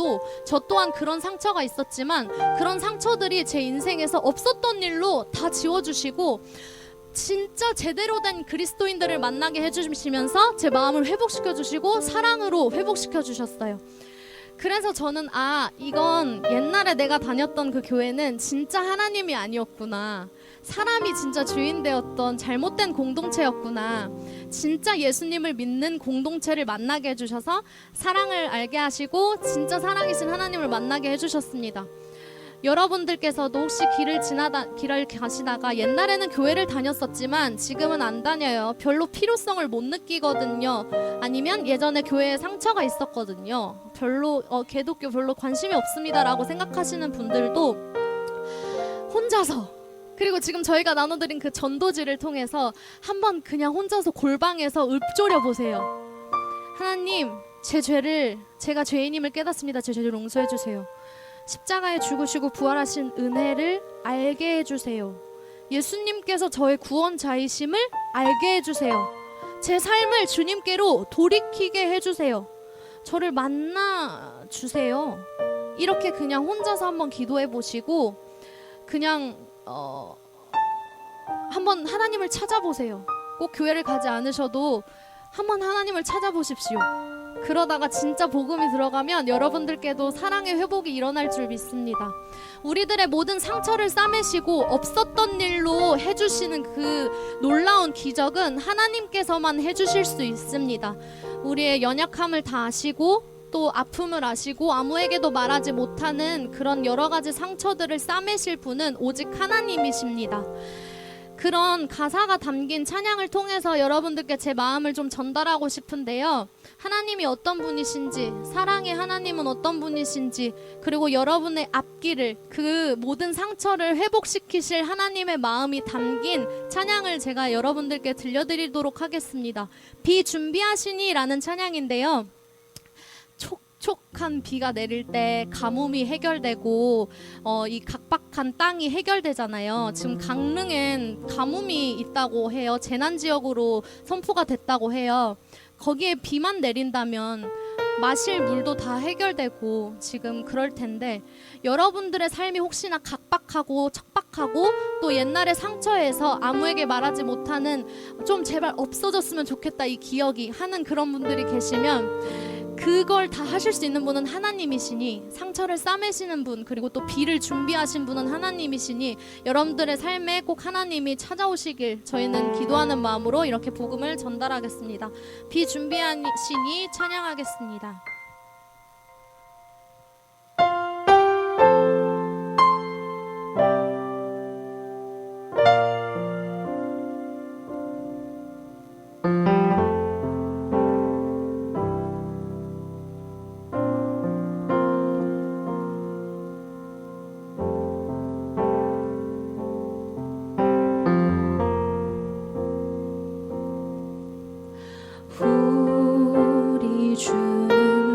또한 그런 상처가 있었지만 그런 상처들이 제 인생에서 없었던 일로 다 지워주시고 진짜 제대로 된 그리스도인들을 만나게 해주시면서 제 마음을 회복시켜주시고 사랑으로 회복시켜주셨어요. 그래서 저는 이건 옛날에 내가 다녔던 그 교회는 진짜 하나님이 아니었구나, 사람이 진짜 주인 되었던 잘못된 공동체였구나, 진짜 예수님을 믿는 공동체를 만나게 해주셔서 사랑을 알게 하시고 진짜 사랑이신 하나님을 만나게 해주셨습니다. 여러분들께서도 혹시 길을 가시다가 옛날에는 교회를 다녔었지만 지금은 안 다녀요, 별로 필요성을 못 느끼거든요, 아니면 예전에 교회에 상처가 있었거든요, 별로 기독교 별로 관심이 없습니다 라고 생각하시는 분들도 혼자서, 그리고 지금 저희가 나눠드린 그 전도지를 통해서 한번 그냥 혼자서 골방에서 읊조려 보세요. 하나님, 제가 죄인임을 깨닫습니다. 제 죄를 용서해 주세요. 십자가에 죽으시고 부활하신 은혜를 알게 해주세요. 예수님께서 저의 구원자이심을 알게 해주세요. 제 삶을 주님께로 돌이키게 해주세요. 저를 만나주세요. 이렇게 그냥 혼자서 한번 기도해 보시고 그냥 한번 하나님을 찾아보세요. 꼭 교회를 가지 않으셔도 한번 하나님을 찾아보십시오. 그러다가 진짜 복음이 들어가면 여러분들께도 사랑의 회복이 일어날 줄 믿습니다. 우리들의 모든 상처를 싸매시고 없었던 일로 해주시는 그 놀라운 기적은 하나님께서만 해주실 수 있습니다. 우리의 연약함을 다 아시고 또 아픔을 아시고 아무에게도 말하지 못하는 그런 여러 가지 상처들을 싸매실 분은 오직 하나님이십니다. 그런 가사가 담긴 찬양을 통해서 여러분들께 제 마음을 좀 전달하고 싶은데요. 하나님이 어떤 분이신지, 사랑의 하나님은 어떤 분이신지, 그리고 여러분의 앞길을, 그 모든 상처를 회복시키실 하나님의 마음이 담긴 찬양을 제가 여러분들께 들려드리도록 하겠습니다. 비준비하시니 라는 찬양인데요. 촉촉한 비가 내릴 때 가뭄이 해결되고 이 각박한 땅이 해결되잖아요. 지금 강릉엔 가뭄이 있다고 해요. 재난지역으로 선포가 됐다고 해요. 거기에 비만 내린다면 마실 물도 다 해결되고 지금 그럴 텐데 여러분들의 삶이 혹시나 각박하고 척박하고 또 옛날의 상처에서 아무에게 말하지 못하는 좀 제발 없어졌으면 좋겠다 이 기억이 하는 그런 분들이 계시면 그걸 다 하실 수 있는 분은 하나님이시니 상처를 싸매시는 분 그리고 또 비를 준비하신 분은 하나님이시니 여러분들의 삶에 꼭 하나님이 찾아오시길 저희는 기도하는 마음으로 이렇게 복음을 전달하겠습니다. 비 준비하시니 찬양하겠습니다. 우리 주는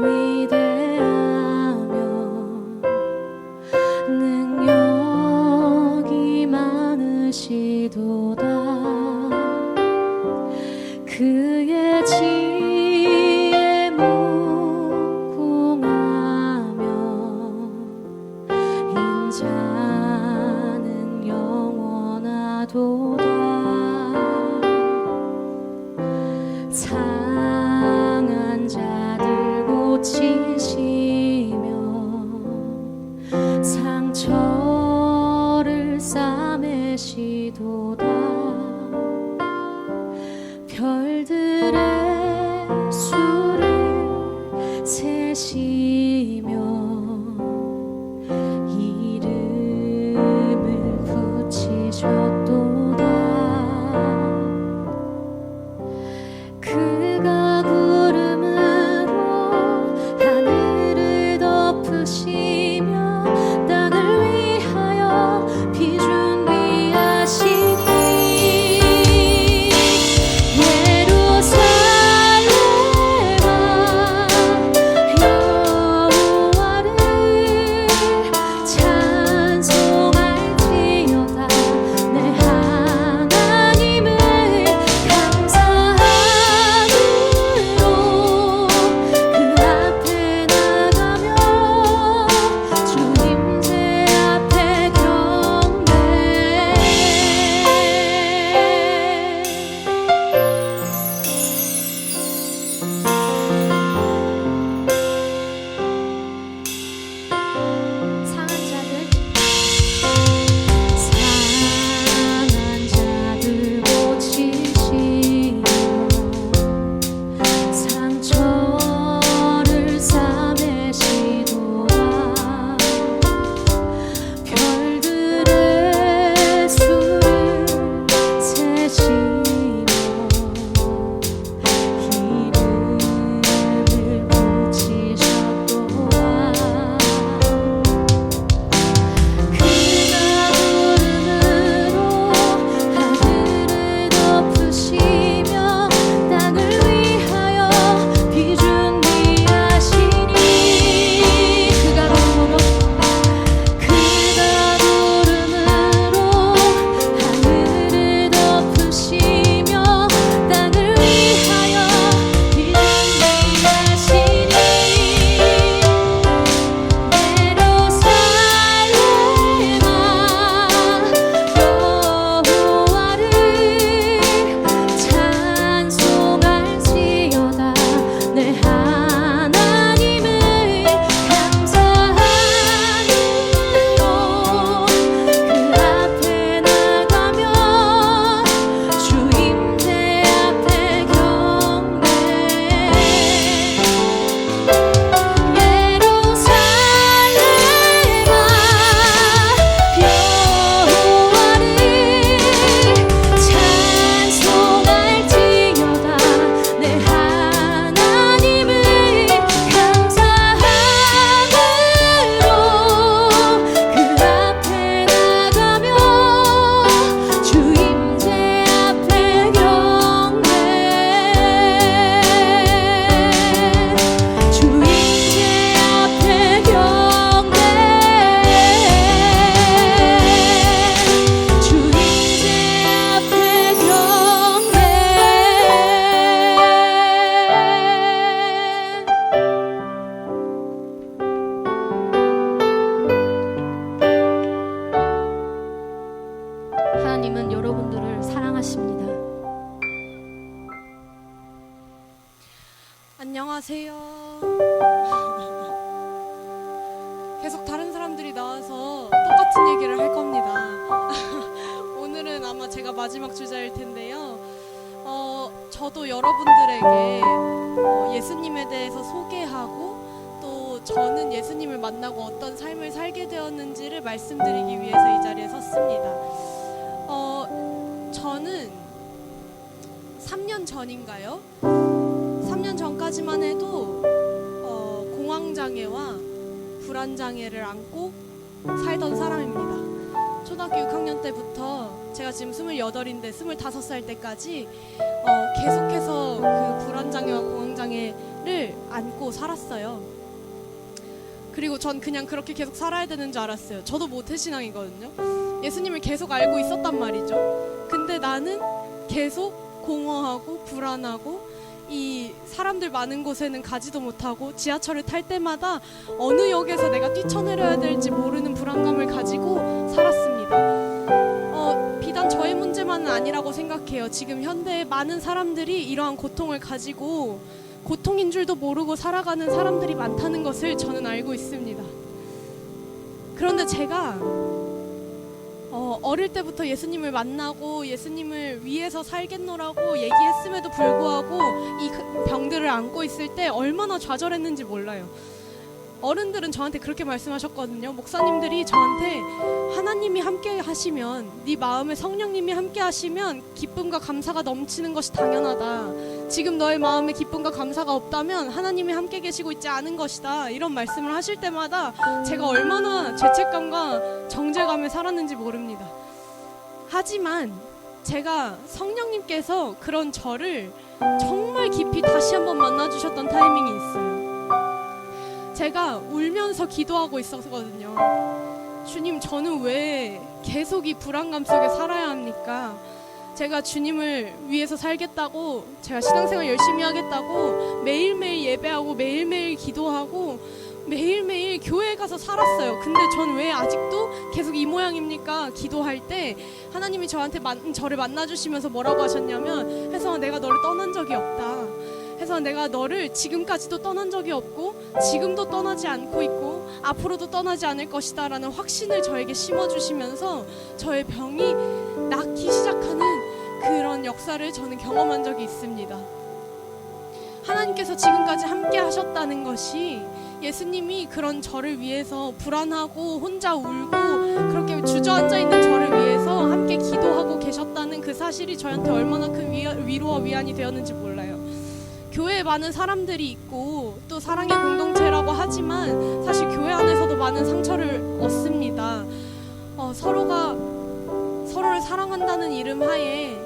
안녕하세요. 계속 다른 사람들이 나와서 똑같은 얘기를 할 겁니다. 오늘은 아마 제가 마지막 주자일 텐데요. 저도 여러분들에게 예수님에 대해서 소개하고 또 저는 예수님을 만나고 어떤 삶을 살게 되었는지를 말씀드리기 위해서 이 자리에 섰습니다. 저는 3년 전인가요? 3년 전까지만 해도 공황장애와 불안장애를 안고 살던 사람입니다. 초등학교 6학년 때부터 제가 지금 28인데 25살 때까지 계속해서 그 불안장애와 공황장애를 안고 살았어요. 그리고 전 그냥 그렇게 계속 살아야 되는 줄 알았어요. 저도 모태신앙이거든요. 예수님을 계속 알고 있었단 말이죠. 근데 나는 계속 공허하고 불안하고 이 사람들 많은 곳에는 가지도 못하고 지하철을 탈 때마다 어느 역에서 내가 뛰쳐내려야 될지 모르는 불안감을 가지고 살았습니다. 비단 저의 문제만은 아니라고 생각해요. 지금 현대의 많은 사람들이 이러한 고통을 가지고 고통인 줄도 모르고 살아가는 사람들이 많다는 것을 저는 알고 있습니다. 그런데 제가 어릴 때부터 예수님을 만나고 예수님을 위해서 살겠노라고 얘기했음에도 불구하고 이 병들을 안고 있을 때 얼마나 좌절했는지 몰라요. 어른들은 저한테 그렇게 말씀하셨거든요. 목사님들이 저한테 하나님이 함께 하시면, 네 마음에 성령님이 함께 하시면 기쁨과 감사가 넘치는 것이 당연하다. 지금 너의 마음에 기쁨과 감사가 없다면 하나님이 함께 계시고 있지 않은 것이다. 이런 말씀을 하실 때마다 제가 얼마나 죄책감과 정죄감에 살았는지 모릅니다. 하지만 제가 성령님께서 그런 저를 정말 깊이 다시 한번 만나주셨던 타이밍이 있어요. 제가 울면서 기도하고 있었거든요. 주님, 저는 왜 계속 이 불안감 속에 살아야 합니까? 제가 주님을 위해서 살겠다고, 제가 신앙생활 열심히 하겠다고 매일매일 예배하고 매일매일 기도하고 매일매일 교회에 가서 살았어요. 근데 전 왜 아직도 계속 이 모양입니까? 기도할 때 하나님이 저를 만나주시면서 뭐라고 하셨냐면, 혜성아, 내가 너를 떠난 적이 없다. 혜성아, 내가 너를 지금까지도 떠난 적이 없고 지금도 떠나지 않고 있고 앞으로도 떠나지 않을 것이다 라는 확신을 저에게 심어주시면서 저의 병이 낫기 시작하는 그런 역사를 저는 경험한 적이 있습니다. 하나님께서 지금까지 함께 하셨다는 것이, 예수님이 그런 저를 위해서 불안하고 혼자 울고 그렇게 주저앉아 있는 저를 위해서 함께 기도하고 계셨다는 그 사실이 저한테 얼마나 큰 위로와 위안이 되었는지 몰라요. 교회에 많은 사람들이 있고 또 사랑의 공동체라고 하지만 사실 교회 안에서도 많은 상처를 얻습니다. 서로가 서로를 사랑한다는 이름 하에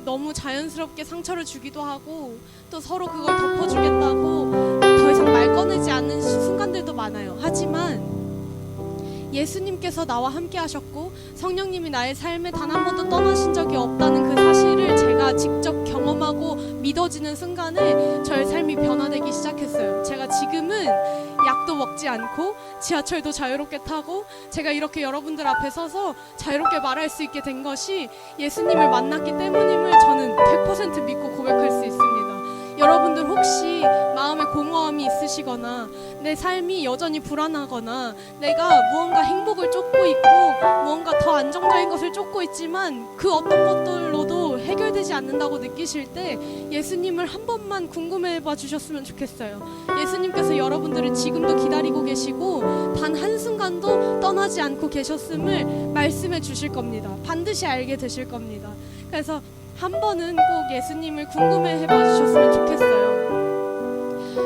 너무 자연스럽게 상처를 주기도 하고 또 서로 그걸 덮어주겠다고 더 이상 말 꺼내지 않는 순간들도 많아요. 하지만 예수님께서 나와 함께 하셨고 성령님이 나의 삶에 단 한 번도 떠나신 적이 없다는 그 사실을 제가 직접 경험하고 믿어지는 순간에 저의 삶이 변화되기 시작했어요. 제가 지금은 약도 먹지 않고 지하철도 자유롭게 타고 제가 이렇게 여러분들 앞에 서서 자유롭게 말할 수 있게 된 것이 예수님을 만났기 때문임을 저는 100% 믿고 고백할 수 있습니다. 여러분들 혹시 마음에 공허함이 있으시거나 내 삶이 여전히 불안하거나 내가 무언가 행복을 쫓고 있고 무언가 더 안정적인 것을 쫓고 있지만 그 어떤 것들로도 해결되지 않는다고 느끼실 때 예수님을 한 번만 궁금해 봐 주셨으면 좋겠어요. 예수님께서 여러분들을 지금도 기다리고 계시고 단 한순간도 떠나지 않고 계셨음을 말씀해 주실 겁니다. 반드시 알게 되실 겁니다. 그래서 한 번은 꼭 예수님을 궁금해 해봐 주셨으면 좋겠어요.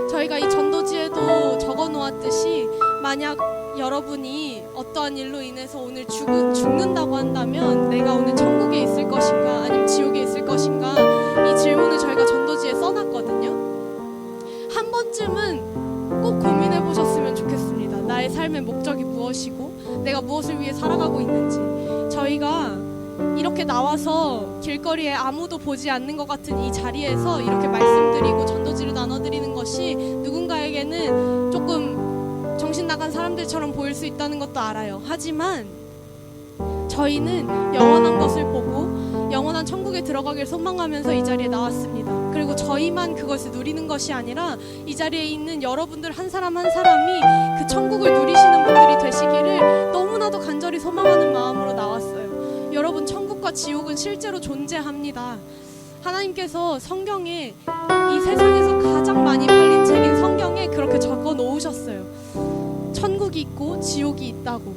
저희가 이 전도지에도 적어 놓았듯이 만약 여러분이 어떠한 일로 인해서 오늘 죽는다고 한다면 내가 오늘 천국에 있을 것인가 아니면 지옥에 있을 것인가, 이 질문을 저희가 전도지에 써놨거든요. 한 번쯤은 꼭 고민해 보셨으면 좋겠습니다. 나의 삶의 목적이 무엇이고 내가 무엇을 위해 살아가고 있는지. 저희가 이렇게 나와서 길거리에 아무도 보지 않는 것 같은 이 자리에서 이렇게 말씀드리고 전도지를 나눠드리는 것이 누군가에게는 조금 정신 나간 사람들처럼 보일 수 있다는 것도 알아요. 하지만 저희는 영원한 것을 보고 영원한 천국에 들어가길 소망하면서 이 자리에 나왔습니다. 그리고 그리고 저희만 그것을 누리는 것이 아니라 이 자리에 있는 여러분들 한 사람 한 사람이 그 천국을 누리시는 분들이 되시기를 너무나도 간절히 소망하는 마음으로 나왔어요. 여러분, 천국과 지옥은 실제로 존재합니다. 하나님께서 성경에, 이 세상에서 가장 많이 팔린 책인 성경에 그렇게 적어 놓으셨어요. 천국이 있고 지옥이 있다고.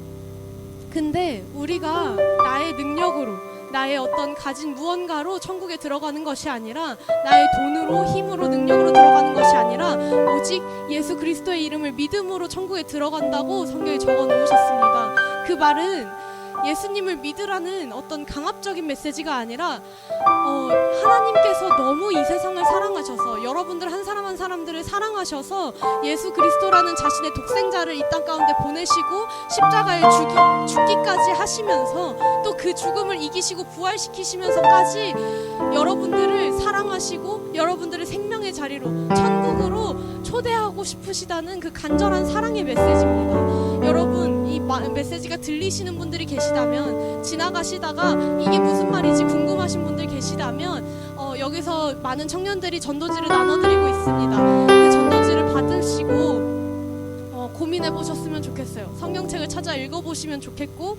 근데 우리가 나의 능력으로, 나의 어떤 가진 무언가로 천국에 들어가는 것이 아니라, 나의 돈으로, 힘으로, 능력으로 들어가는 것이 아니라 오직 예수 그리스도의 이름을 믿음으로 천국에 들어간다고 성경에 적어 놓으셨습니다. 그 말은 예수님을 믿으라는 어떤 강압적인 메시지가 아니라 하나님께서 너무 이 세상을 사랑하셔서, 여러분들 한 사람 한 사람들을 사랑하셔서 예수 그리스도라는 자신의 독생자를 이 땅 가운데 보내시고 십자가에 죽기까지 하시면서 또 그 죽음을 이기시고 부활시키시면서까지 여러분들을 사랑하시고 여러분들을 생명의 자리로, 천국으로 초대하고 싶으시다는 그 간절한 사랑의 메시지입니다. 여러분, 이 메시지가 들리시는 분들이 계시다면, 지나가시다가 이게 무슨 말이지 궁금하신 분들 계시다면 여기서 많은 청년들이 전도지를 나눠드리고 있습니다. 그 전도지를 받으시고 고민해 보셨으면 좋겠어요. 성경책을 찾아 읽어보시면 좋겠고,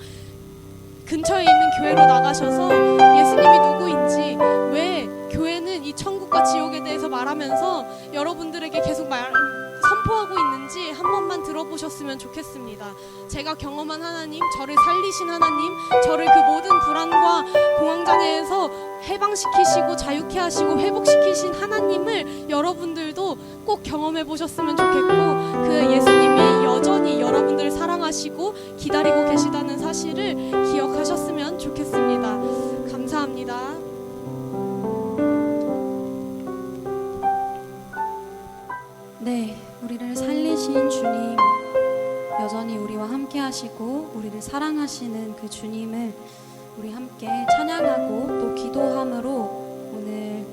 근처에 있는 교회로 나가셔서 예수님이 누구인지, 왜 교회는 이 천국과 지옥에 대해서 말하면서 여러분들에게 계속 선포하고 있는지 한 번만 들어보셨으면 좋겠습니다. 제가 경험한 하나님, 저를 살리신 하나님, 저를 그 모든 불안과 공황장애에서 해방시키시고 자유케 하시고 회복시키신 하나님을 여러분들도 꼭 경험해 보셨으면 좋겠고, 그 예수님이 여전히 여러분들을 사랑하시고 기다리고 계시다는 사실을 기억하셨으면 좋겠습니다. 감사합니다. 네, 우리를 살리신 주님, 여전히 우리와 함께 하시고 우리를 사랑하시는 그 주님을 우리 함께 찬양하고 또 기도함으로 오늘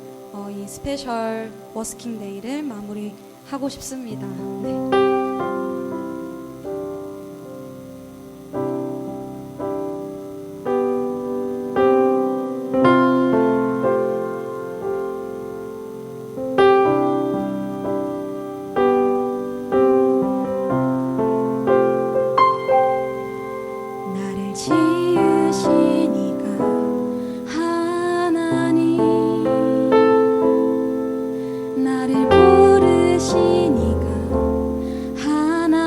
이 스페셜 워스킹 데이를 마무리하고 싶습니다. 네. 나를 부르시니가 하나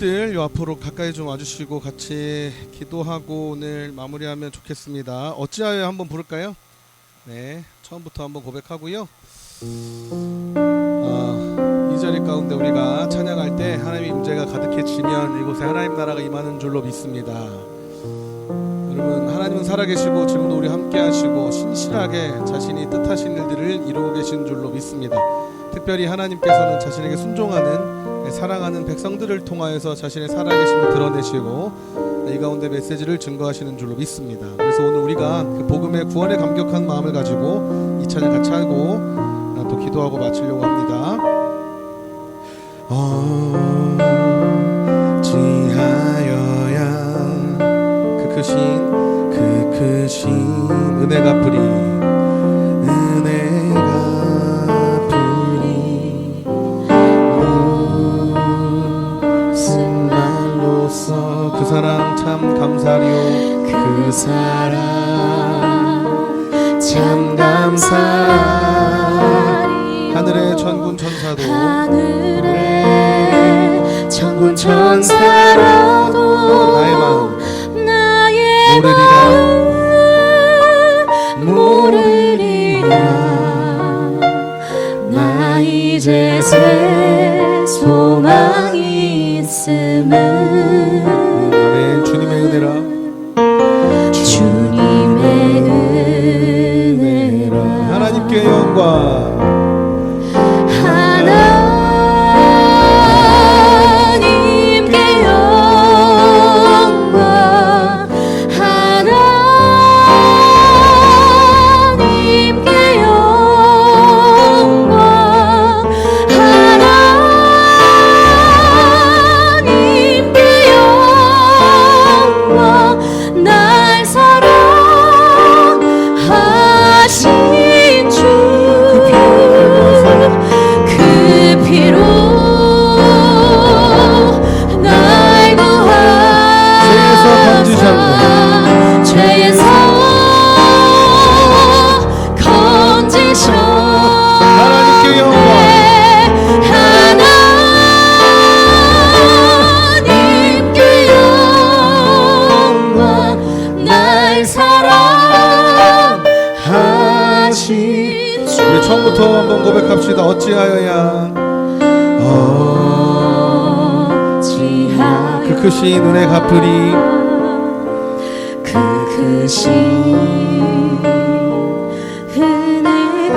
분들 요 앞으로 가까이 좀 와주시고 같이 기도하고 오늘 마무리하면 좋겠습니다. 어찌하여 한번 부를까요? 네, 처음부터 한번 고백하고요. 이 자리 가운데 우리가 찬양할 때 하나님의 임재가 가득해지면 이곳에 하나님 나라가 임하는 줄로 믿습니다. 여러분, 하나님은 살아계시고 지금도 우리 함께 하시고 신실하게 자신이 뜻하신 일들을 이루고 계신 줄로 믿습니다. 특별히 하나님께서는 자신에게 순종하는 사랑하는 백성들을 통하여서 자신의 살아계심을 드러내시고 이 가운데 메시지를 증거하시는 줄로 믿습니다. 그래서 오늘 우리가 그 복음의 구원에 감격한 마음을 가지고 이 찬양 같이 하고 또 기도하고 마치려고 합니다. 어찌하여야 그 크신 은혜 갚으리 무슨 말로써 그 사랑 참 감사리요 그 사랑 참 감사리 하늘의 천군 천사도 하늘의 천군 천사라도 나의 마음 나의 모르리라 나 이제 새 소망이 있음을 아멘. 주님의 은혜라 주님의 은혜라 하나님께 영광 하나님께 영광 하나님께 영광 하나님께 영광 날 사랑하신 주 그 피로 날 구하사 죄에서 건지셨네 하나님께 영광 하나님께 영광 날 사랑하신 주 우리 처음부터 한번 고백합시다. 어찌하여야 그 크신 은혜 갚으리 그 크신 은혜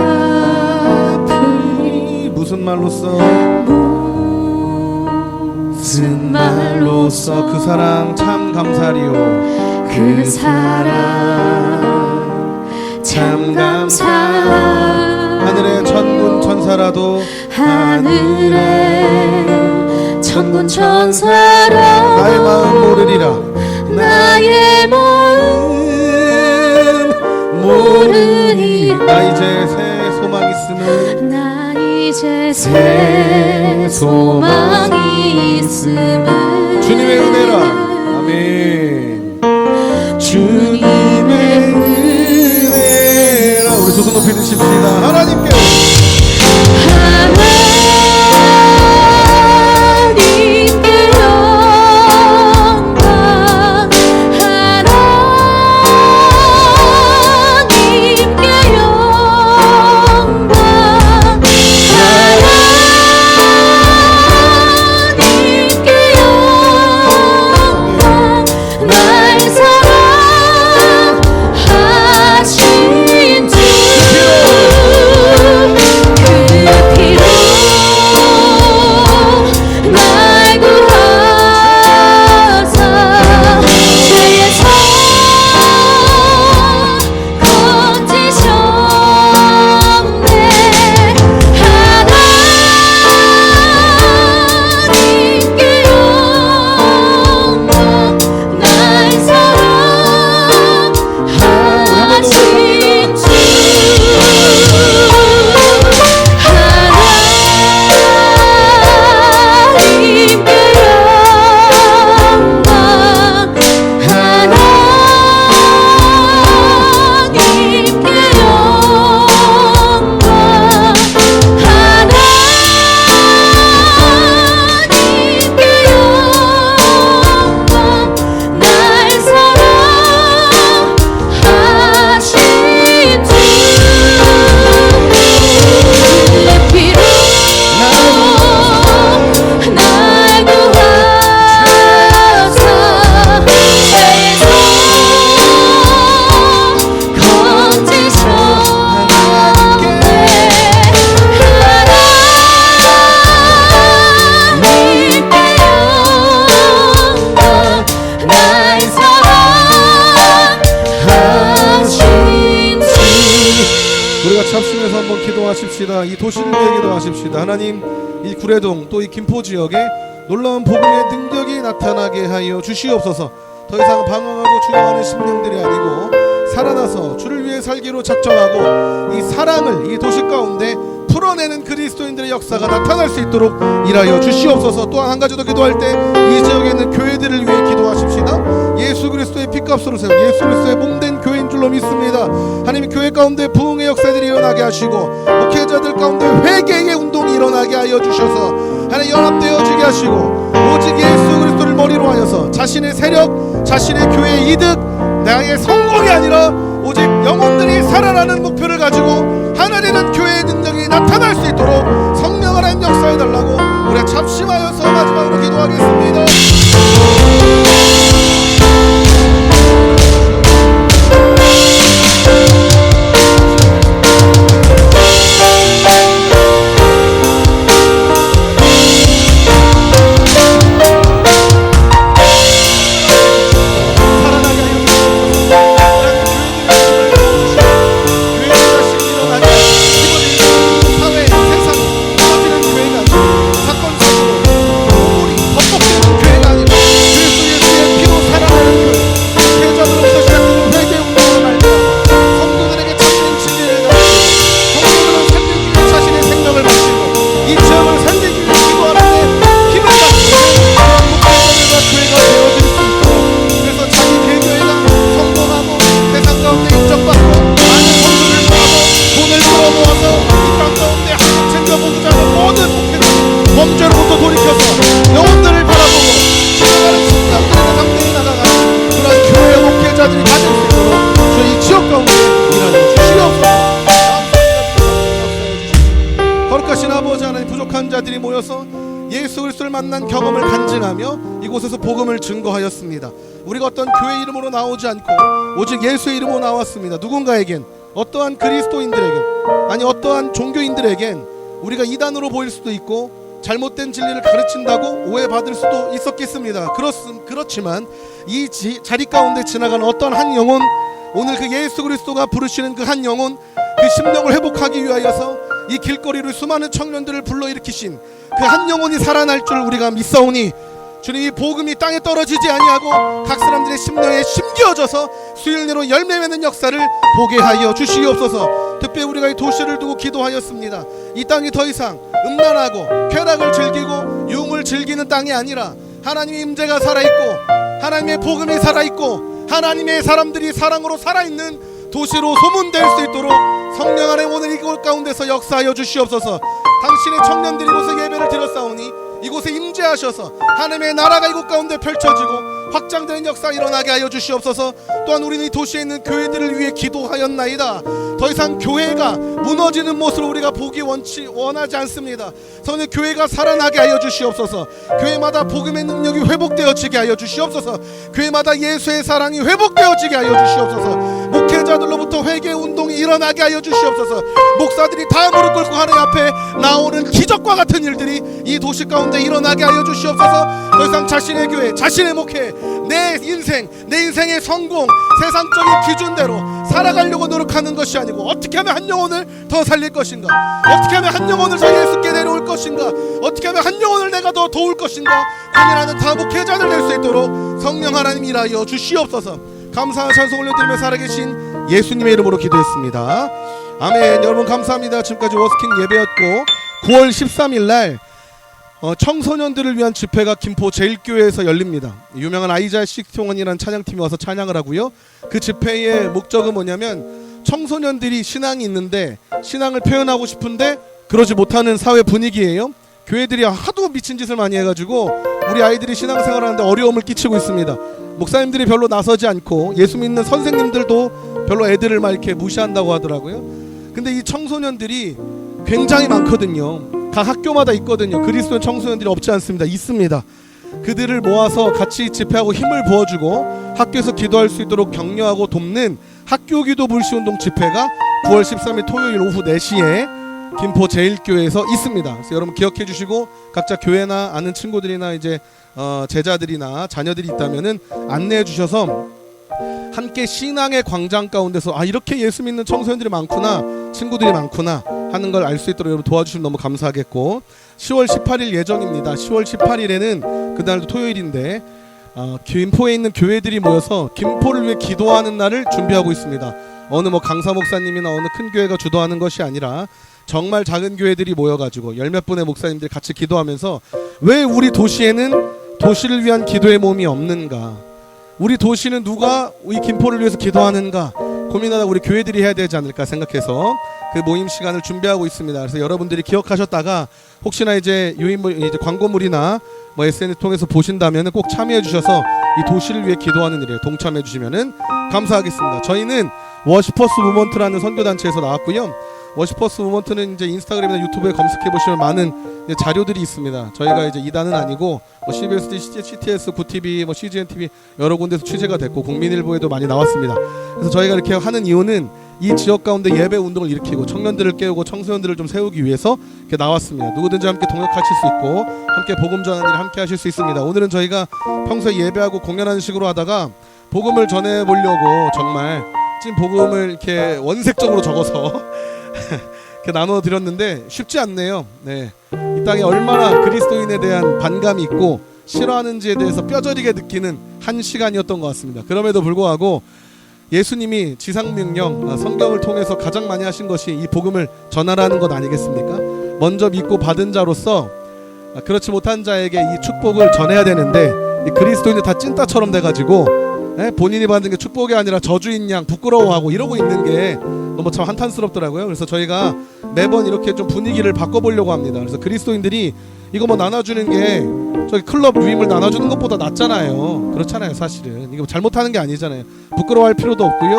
갚으리 무슨 말로써 무슨 말로써 그 사랑 참 감사리요 그 사랑 참 감사 하늘의 천군 천사라도 하늘의 천군 천사라 나의 마음 모르리라 나의 마음 모르니 나 이제 새 소망 있음을 나 이제 새 소망이 있음을 주님의 은혜라 아멘 주님의 은혜라 우리 두 손 높이 드십시다. 하나님께 하나님께 영광 하나님께 영광 하나님께 영광 날 사랑하신 주 우리가 합심해서 한번 기도하십시다. 이 도시를 위해 기도하십시다. 하나님, 이 구례동 또 이 김포 지역에 놀라운 복음의 능력이 나타나게 하여 주시옵소서. 더 이상 방황하고 죽어가는 심령들이 아니고 살아나서 주를 위해 살기로 작정하고 이 사랑을 이 도시 가운데 풀어내는 그리스도인들의 역사가 나타날 수 있도록 일하여 주시옵소서. 또한 한 가지 더 기도할 때 이 지역에 있는 교회들을 위해 기도하십시다. 예수 그리스도의 피값으로 세운 예수 그리스도의 몸된 교회인 줄로 믿습니다. 하나님, 교회 가운데 부흥의 역사들이 일어나게 하시고 목회자들 가운데 회개의 운동이 일어나게 하여 주셔서 하나님 연합되어지게 하시고 오직 예수 그리스도를 머리로 하여서 자신의 세력, 자신의 교회의 이득, 나의 성공이 아니라 오직 영혼들이 살아나는 목표를 가지고 하나 되는 교회의 능력이 나타날 수 있도록 성령 하나님 역사해 달라고 우리가 합심하여서 마지막으로 기도하겠습니다. 범죄로부터 돌이켜서 영혼들을 바라보고 지나가는 심령들에게 담대히 나아가는 그런 교회 목회자들이 가질 수 있도록 저희 지역 가운데 일하여 주시옵소서. 거룩하신 아버지 하나님, 부족한 자들이 모여서 예수 그리스도를 만난 경험을 간증하며 이곳에서 복음을 증거하였습니다. 우리가 어떤 교회 이름으로 나오지 않고 오직 예수의 이름으로 나왔습니다. 누군가에겐, 어떠한 그리스도인들에겐, 아니 어떠한 종교인들에겐 우리가 이단으로 보일 수도 있고 잘못된 진리를 가르친다고 오해받을 수도 있었겠습니다. 그렇지만 이 자리 가운데 지나가는 어떤 한 영혼, 오늘 그 예수 그리스도가 부르시는 그 한 영혼, 그 심령을 회복하기 위하여서 이 길거리를 수많은 청년들을 불러일으키신 그 한 영혼이 살아날 줄 우리가 믿사오니 주님이 복음이 땅에 떨어지지 아니하고 각 사람들의 심령에 심겨져서 수일 내로 열매 맺는 역사를 보게 하여 주시옵소서. 특별히 우리가 이 도시를 두고 기도하였습니다. 이 땅이 더 이상 음란하고 쾌락을 즐기고 유흥을 즐기는 땅이 아니라 하나님의 임재가 살아있고 하나님의 복음이 살아있고 하나님의 사람들이 사랑으로 살아있는 도시로 소문될 수 있도록 성령 안에 오늘 이곳 가운데서 역사하여 주시옵소서. 당신의 청년들이 이곳에 예배를 드렸사오니 이곳에 임재하셔서 하나님의 나라가 이곳 가운데 펼쳐지고 확장되는 역사가 일어나게 하여 주시옵소서. 또한 우리는 이 도시에 있는 교회들을 위해 기도하였나이다. 더 이상 교회가 무너지는 모습을 우리가 보기 원하지 않습니다. 성령, 교회가 살아나게 하여 주시옵소서. 교회마다 복음의 능력이 회복되어지게 하여 주시옵소서. 교회마다 예수의 사랑이 회복되어지게 하여 주시옵소서. 목회자들로부터 회개 운동이 일어나게 하여 주시옵소서. 목사들이 다 무릎 꿇고 하나님 앞에 나오는 기적과 같은 일들이 이 도시 가운데 일어나게 하여 주시옵소서. 더 이상 자신의 교회, 자신의 목회, 내 인생의 성공, 세상적인 기준대로 살아가려고 노력하는 것이 아니고 어떻게 하면 한 영혼을 더 살릴 것인가, 어떻게 하면 한 영혼을 더 예수께 데려올 것인가, 어떻게 하면 한 영혼을 내가 더 도울 것인가 고민하는 다 목회자들 될 수 있도록 성령 하나님 일하여 주시옵소서. 감사한 찬송 올려드리며 살아계신 예수님의 이름으로 기도했습니다. 아멘. 여러분 감사합니다. 지금까지 워스킹 예배였고 9월 13일 날 청소년들을 위한 집회가 김포 제1교회에서 열립니다. 유명한 아이자 식통원이라는 찬양팀이 와서 찬양을 하고요. 그 집회의 목적은 뭐냐면 청소년들이 신앙이 있는데 신앙을 표현하고 싶은데 그러지 못하는 사회 분위기예요. 교회들이 하도 미친 짓을 많이 해가지고 우리 아이들이 신앙생활을 하는데 어려움을 끼치고 있습니다. 목사님들이 별로 나서지 않고 예수 믿는 선생님들도 별로 애들을 막 이렇게 무시한다고 하더라고요. 근데 이 청소년들이 굉장히 많거든요. 각 학교마다 있거든요. 그리스도인 청소년들이 없지 않습니다. 있습니다. 그들을 모아서 같이 집회하고 힘을 부어주고 학교에서 기도할 수 있도록 격려하고 돕는 학교기도 불시운동 집회가 9월 13일 토요일 오후 4시에 김포 제1교회에서 있습니다. 그래서 여러분 기억해 주시고 각자 교회나 아는 친구들이나 이제 제자들이나 자녀들이 있다면은 안내해 주셔서 함께 신앙의 광장 가운데서 아 이렇게 예수 믿는 청소년들이 많구나, 친구들이 많구나 하는 걸 알 수 있도록 여러분 도와주시면 너무 감사하겠고, 10월 18일 예정입니다. 10월 18일에는 그날도 토요일인데 김포에 있는 교회들이 모여서 김포를 위해 기도하는 날을 준비하고 있습니다. 어느 뭐 강사 목사님이나 어느 큰 교회가 주도하는 것이 아니라 정말 작은 교회들이 모여가지고 열 몇 분의 목사님들이 같이 기도하면서 왜 우리 도시에는 도시를 위한 기도의 몸이 없는가, 우리 도시는 누가 이 김포를 위해서 기도하는가 고민하다 우리 교회들이 해야 되지 않을까 생각해서 그 모임 시간을 준비하고 있습니다. 그래서 여러분들이 기억하셨다가 혹시나 이제 유인물, 이제 광고물이나 뭐 SNS 통해서 보신다면 꼭 참여해 주셔서 이 도시를 위해 기도하는 일에 동참해 주시면은 감사하겠습니다. 저희는 워시퍼스 무먼트라는 선교단체에서 나왔고요. 워시퍼스 무먼트는 이제 인스타그램이나 유튜브에 검색해 보시면 많은 이제 자료들이 있습니다. 저희가 이제 이단은 아니고 뭐 CBS, CTS, 구TV, 뭐 CGN TV 여러 군데서 취재가 됐고 국민일보에도 많이 나왔습니다. 그래서 저희가 이렇게 하는 이유는 이 지역 가운데 예배 운동을 일으키고 청년들을 깨우고 청소년들을 좀 세우기 위해서 이렇게 나왔습니다. 누구든지 함께 동역하실 수 있고 함께 복음 전하는 일 함께 하실 수 있습니다. 오늘은 저희가 평소에 예배하고 공연하는 식으로 하다가 복음을 전해 보려고 정말 찐 복음을 이렇게 원색적으로 적어서 이렇게 나눠 드렸는데 쉽지 않네요. 네. 이 땅에 얼마나 그리스도인에 대한 반감이 있고 싫어하는지에 대해서 뼈저리게 느끼는 한 시간이었던 것 같습니다. 그럼에도 불구하고 예수님이 지상명령 성경을 통해서 가장 많이 하신 것이 이 복음을 전하라는 것 아니겠습니까? 먼저 믿고 받은 자로서 그렇지 못한 자에게 이 축복을 전해야 되는데 이 그리스도인이 다 찐따처럼 돼가지고 본인이 받은 게 축복이 아니라 저주인 양 부끄러워하고 이러고 있는 게 너무 참 한탄스럽더라고요. 그래서 저희가 매번 이렇게 좀 분위기를 바꿔보려고 합니다. 그래서 그리스도인들이 이거 뭐 나눠주는 게 저기 클럽 유임을 나눠주는 것보다 낫잖아요. 그렇잖아요. 사실은 이거 잘못하는 게 아니잖아요. 부끄러워할 필요도 없고요.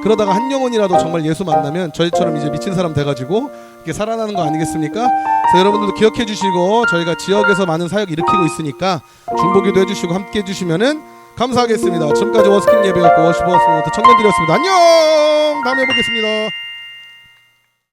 그러다가 한 영혼이라도 정말 예수 만나면 저희처럼 이제 미친 사람 돼가지고 이렇게 살아나는 거 아니겠습니까? 그래서 여러분들도 기억해 주시고 저희가 지역에서 많은 사역 일으키고 있으니까 중보기도 해주시고 함께 해주시면은 감사하겠습니다. 지금까지 워스킹 예배였고 워시퍼스 청년들이었습니다. 안녕. 다음에 뵙겠습니다.